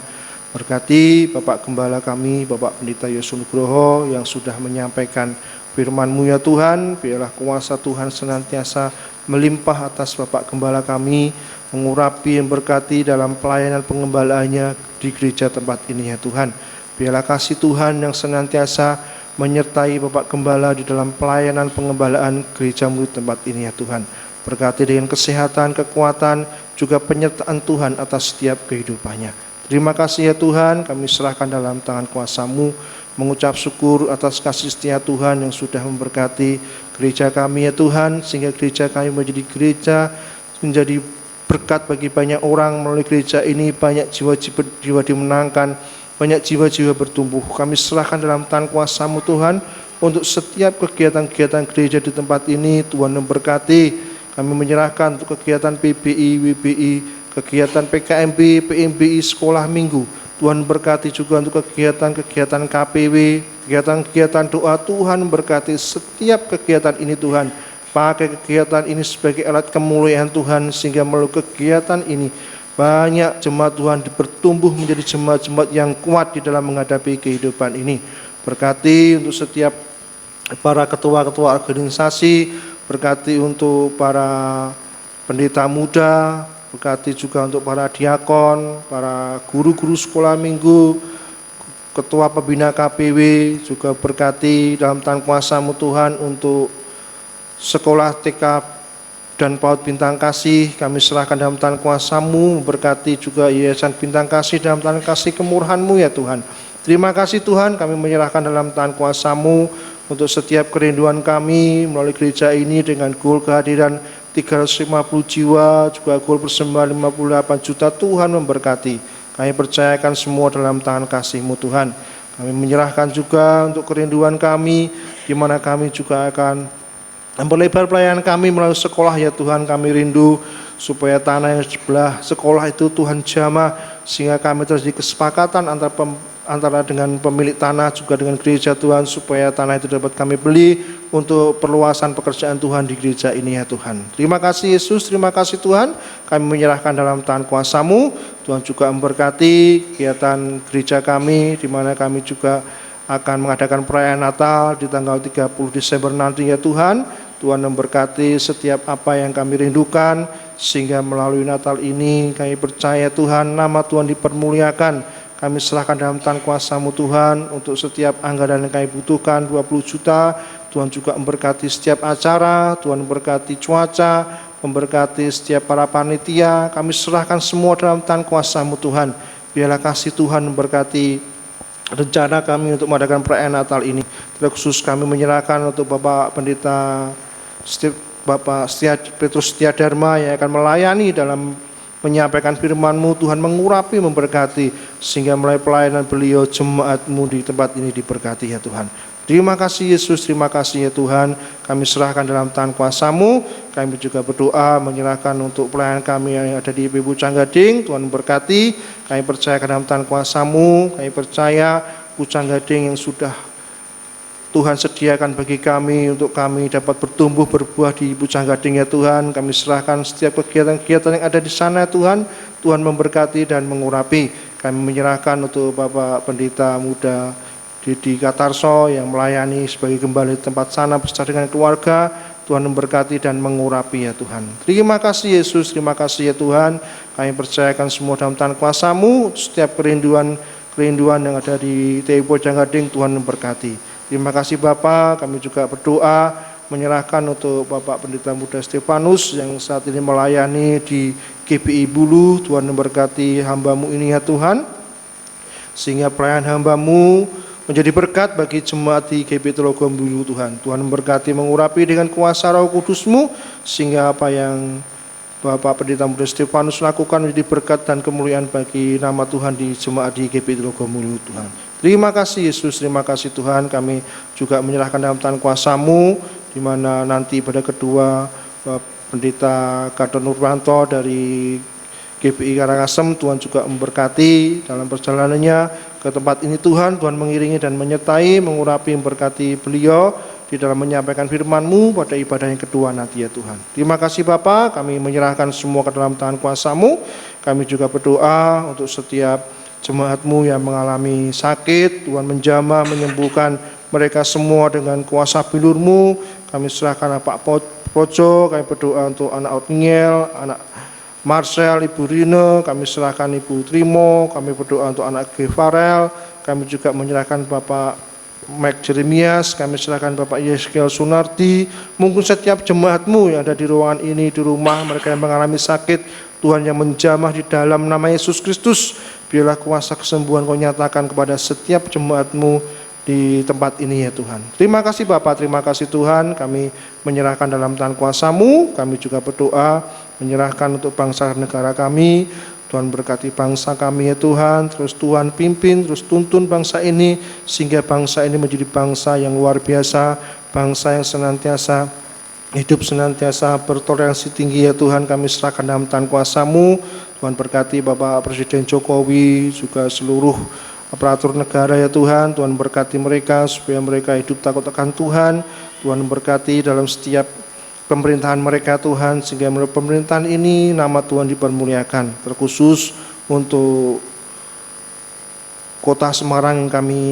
Berkati Bapak Gembala kami, Bapak Pendeta Yosua Nugroho yang sudah menyampaikan firman-Mu ya Tuhan. Biarlah kuasa Tuhan senantiasa melimpah atas Bapak Gembala kami, mengurapi dan berkati dalam pelayanan pengembalaannya di gereja tempat ini ya Tuhan. Biarlah kasih Tuhan yang senantiasa menyertai Bapak Gembala di dalam pelayanan pengembalaan gereja-Mu di tempat ini ya Tuhan. Berkati dengan kesehatan, kekuatan, juga penyertaan Tuhan atas setiap kehidupannya. Terima kasih ya Tuhan, kami serahkan dalam tangan kuasa-Mu, mengucap syukur atas kasih setia Tuhan yang sudah memberkati gereja kami ya Tuhan, sehingga gereja kami menjadi berkat bagi banyak orang. Melalui gereja ini banyak jiwa-jiwa dimenangkan, banyak jiwa-jiwa bertumbuh. Kami serahkan dalam tangan kuasa-Mu Tuhan, untuk setiap kegiatan-kegiatan gereja di tempat ini. Tuhan memberkati. Kami menyerahkan untuk kegiatan PBI, WBI, kegiatan PKMB, PMBI, sekolah minggu. Tuhan berkati juga untuk kegiatan-kegiatan KPW, kegiatan-kegiatan doa. Tuhan berkati setiap kegiatan ini Tuhan. Pakai kegiatan ini sebagai alat kemuliaan Tuhan, sehingga melalui kegiatan ini banyak jemaat Tuhan bertumbuh menjadi jemaat-jemaat yang kuat di dalam menghadapi kehidupan ini. Berkati untuk setiap para ketua-ketua organisasi, berkati untuk para pendeta muda, berkati juga untuk para diakon, para guru-guru sekolah minggu, ketua pembina KPW, juga berkati dalam tangan kuasa-Mu Tuhan untuk sekolah TK dan PAUD Bintang Kasih, kami serahkan dalam tangan kuasa-Mu, memberkati juga Yayasan Bintang Kasih dalam tangan kasih kemurahan-Mu ya Tuhan. Terima kasih Tuhan, kami menyerahkan dalam tangan kuasa-Mu untuk setiap kerinduan kami melalui gereja ini dengan goal kehadiran 350 jiwa, juga goal persembahan 58 juta. Tuhan memberkati. Kami percayakan semua dalam tangan kasih-Mu Tuhan. Kami menyerahkan juga untuk kerinduan kami, di mana kami juga akan memperlebar pelayanan kami melalui sekolah ya Tuhan. Kami rindu supaya tanah yang sebelah sekolah itu Tuhan jamah, sehingga kami terjadi kesepakatan antara dengan pemilik tanah juga dengan gereja Tuhan, supaya tanah itu dapat kami beli untuk perluasan pekerjaan Tuhan di gereja ini ya Tuhan. Terima kasih Yesus, terima kasih Tuhan. Kami menyerahkan dalam tangan kuasa-Mu. Tuhan juga memberkati kegiatan gereja kami, di mana kami juga akan mengadakan perayaan Natal di tanggal 30 Desember nanti ya Tuhan. Tuhan memberkati setiap apa yang kami rindukan, sehingga melalui Natal ini kami percaya Tuhan nama Tuhan dipermuliakan. Kami serahkan dalam tangan kuasa-Mu Tuhan untuk setiap anggaran yang kami butuhkan 20 juta. Tuhan juga memberkati setiap acara, Tuhan memberkati cuaca, memberkati setiap para panitia. Kami serahkan semua dalam tangan kuasa-Mu Tuhan. Biarlah kasih Tuhan memberkati rencana kami untuk mengadakan perayaan Natal ini. Terkhusus kami menyerahkan untuk Bapak Pendeta Bapak Petrus Setia Dharma yang akan melayani dalam menyampaikan firman-Mu. Tuhan mengurapi, memberkati, sehingga mulai pelayanan beliau, jemaat-Mu di tempat ini diberkati ya Tuhan. Terima kasih Yesus, terima kasih ya Tuhan. Kami serahkan dalam tangan kuasa-Mu. Kami juga berdoa menyerahkan untuk pelayanan kami yang ada di Ibu Canggading. Tuhan memberkati. Kami percaya dalam tangan kuasa-Mu. Kami percaya Pucang Gading yang sudah Tuhan sediakan bagi kami, untuk kami dapat bertumbuh berbuah di Pucang Gading ya Tuhan. Kami serahkan setiap kegiatan-kegiatan yang ada di sana Tuhan. Tuhan memberkati dan mengurapi. Kami menyerahkan untuk Bapak Pendeta Muda Didi Katarso yang melayani sebagai gembala di tempat sana beserta dengan keluarga. Tuhan memberkati dan mengurapi ya Tuhan. Terima kasih Yesus, terima kasih ya Tuhan. Kami percayakan semua dalam tangan kuasa-Mu. Setiap kerinduan yang ada di TPI Pucang Gading, Tuhan memberkati. Terima kasih Bapak. Kami juga berdoa menyerahkan untuk Bapak Pendeta Muda Stefanus yang saat ini melayani di GBI Bulu. Tuhan memberkati hamba-Mu ini ya Tuhan, sehingga pelayanan hamba-Mu menjadi berkat bagi jemaat di GBI Telogom Bulu Tuhan. Tuhan memberkati, mengurapi dengan kuasa Roh Kudus-Mu, sehingga apa yang Bapak Pendeta Muda Stefanus lakukan menjadi berkat dan kemuliaan bagi nama Tuhan di jemaat di GBI Telogom Bulu Tuhan. Terima kasih Yesus, terima kasih Tuhan. Kami juga menyerahkan dalam tangan kuasa-Mu, di mana nanti pada kedua Pendeta Kadon Nurwanto dari GBI Karangasem, Tuhan juga memberkati dalam perjalanannya ke tempat ini Tuhan. Tuhan mengiringi dan menyertai, mengurapi, memberkati beliau di dalam menyampaikan firman-Mu pada ibadah yang kedua nanti ya Tuhan. Terima kasih Bapa, kami menyerahkan semua ke dalam tangan kuasa-Mu. Kami juga berdoa untuk setiap jemaat-Mu yang mengalami sakit. Tuhan menjamah, menyembuhkan mereka semua dengan kuasa bilur-Mu. Kami serahkan Pak Pojo, kami berdoa untuk anak Otniel, anak Marcel, Ibu Rine, kami serahkan Ibu Trimo, kami berdoa untuk anak Gevarel, kami juga menyerahkan Bapak Mike Jeremias, kami serahkan Bapak Yeskel Sunardi. Mungkin setiap jemaat-Mu yang ada di ruangan ini, di rumah, mereka yang mengalami sakit, Tuhan yang menjamah di dalam nama Yesus Kristus, biarlah kuasa kesembuhan Kau nyatakan kepada setiap jemaat-Mu di tempat ini ya Tuhan. Terima kasih Bapak, terima kasih Tuhan. Kami menyerahkan dalam tangan kuasa-Mu. Kami juga berdoa menyerahkan untuk bangsa dan negara kami. Tuhan berkati bangsa kami ya Tuhan. Terus Tuhan pimpin, terus tuntun bangsa ini, sehingga bangsa ini menjadi bangsa yang luar biasa, bangsa yang senantiasa hidup, senantiasa bertoleransi tinggi ya Tuhan. Kami serahkan dalam tangan kuasa-Mu. Tuhan berkati Bapak Presiden Jokowi, juga seluruh aparatur negara ya Tuhan. Tuhan berkati mereka supaya mereka hidup takut akan Tuhan. Tuhan berkati dalam setiap pemerintahan mereka Tuhan, sehingga melalui pemerintahan ini nama Tuhan dipermuliakan. Terkhusus untuk Kota Semarang yang kami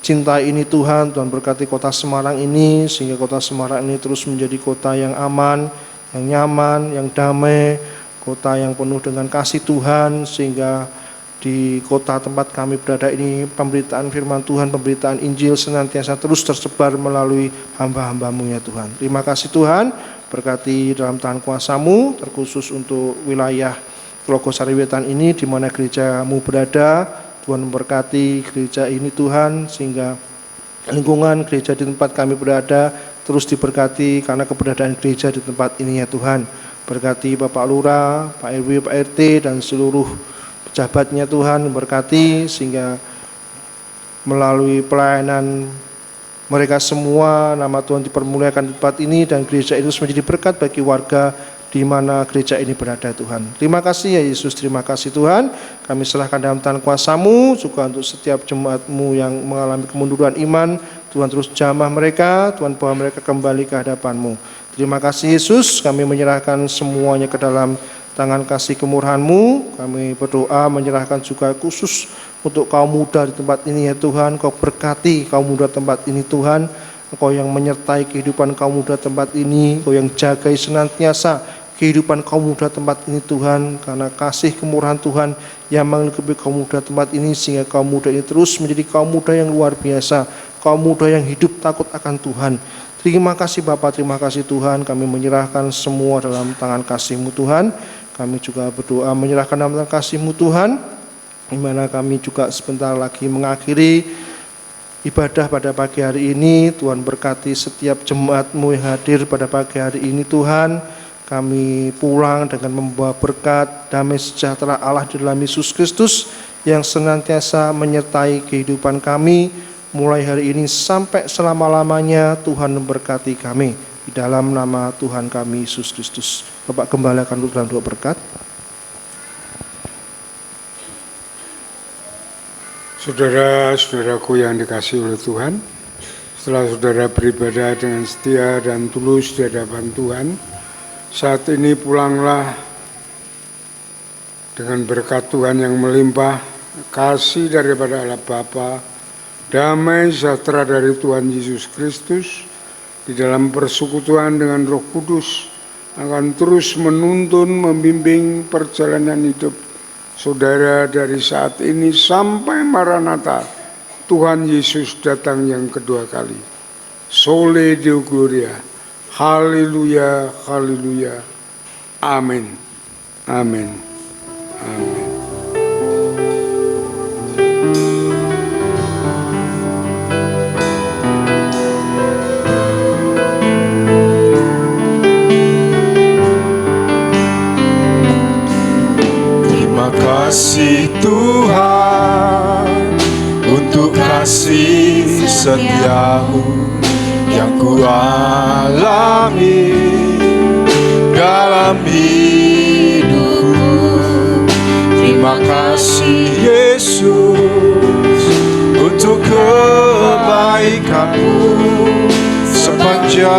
cintai ini Tuhan. Tuhan berkati Kota Semarang ini, sehingga Kota Semarang ini terus menjadi kota yang aman, yang nyaman, yang damai, kota yang penuh dengan kasih Tuhan, sehingga di kota tempat kami berada ini, pemberitaan firman Tuhan, pemberitaan Injil senantiasa terus tersebar melalui hamba-hamba-Mu ya Tuhan. Terima kasih Tuhan, berkati dalam tangan kuasa-Mu, terkhusus untuk wilayah Telogosari Wetan ini di mana gereja-Mu berada. Tuhan memberkati gereja ini Tuhan, sehingga lingkungan gereja di tempat kami berada terus diberkati karena keberadaan gereja di tempat ini ya Tuhan. Berkati Bapak Lurah, Pak RW, Pak RT, dan seluruh pejabatnya Tuhan, memberkati sehingga melalui pelayanan mereka semua nama Tuhan dipermuliakan di tempat ini dan gereja itu menjadi berkat bagi warga di mana gereja ini berada Tuhan. Terima kasih ya Yesus, terima kasih Tuhan. Kami serahkan dalam tangan kuasa-Mu juga untuk setiap jemaat-Mu yang mengalami kemunduran iman. Tuhan terus jamah mereka, Tuhan bawa mereka kembali ke hadapan-Mu. Terima kasih Yesus, kami menyerahkan semuanya ke dalam tangan kasih kemurahan-Mu. Kami berdoa menyerahkan juga khusus untuk kaum muda di tempat ini ya Tuhan. Kau berkati kaum muda tempat ini Tuhan. Engkau yang menyertai kehidupan kaum muda tempat ini, Engkau yang jagai senantiasa kehidupan kaum muda tempat ini Tuhan, karena kasih kemurahan Tuhan yang melingkupi kaum muda tempat ini, sehingga kaum muda ini terus menjadi kaum muda yang luar biasa, kaum muda yang hidup takut akan Tuhan. Terima kasih Bapak, terima kasih Tuhan, kami menyerahkan semua dalam tangan kasih-Mu Tuhan. Kami juga berdoa menyerahkan dalam tangan kasih-Mu Tuhan, di mana kami juga sebentar lagi mengakhiri ibadah pada pagi hari ini. Tuhan berkati setiap jemaat-Mu yang hadir pada pagi hari ini Tuhan. Kami pulang dengan membawa berkat damai sejahtera Allah di dalam Yesus Kristus yang senantiasa menyertai kehidupan kami mulai hari ini sampai selama-lamanya. Tuhan memberkati kami di dalam nama Tuhan kami Yesus Kristus. Bapak kembalikan untuk dalam doa berkat. Saudara-saudaraku yang dikasihi oleh Tuhan, setelah saudara beribadah dengan setia dan tulus di hadapan Tuhan, saat ini pulanglah dengan berkat Tuhan yang melimpah, kasih daripada Allah Bapa, damai sejahtera dari Tuhan Yesus Kristus, di dalam persekutuan dengan Roh Kudus, akan terus menuntun, membimbing perjalanan hidup saudara dari saat ini sampai Maranatha, Tuhan Yesus datang yang kedua kali. Sole Deo Gloria. Haleluya, haleluya. Amin. Amin. Amin. Terima kasih Tuhan untuk kasih setia-Mu yang ku alami dalam hidupku. Terima kasih Yesus untuk kebaikan-Mu sepanjang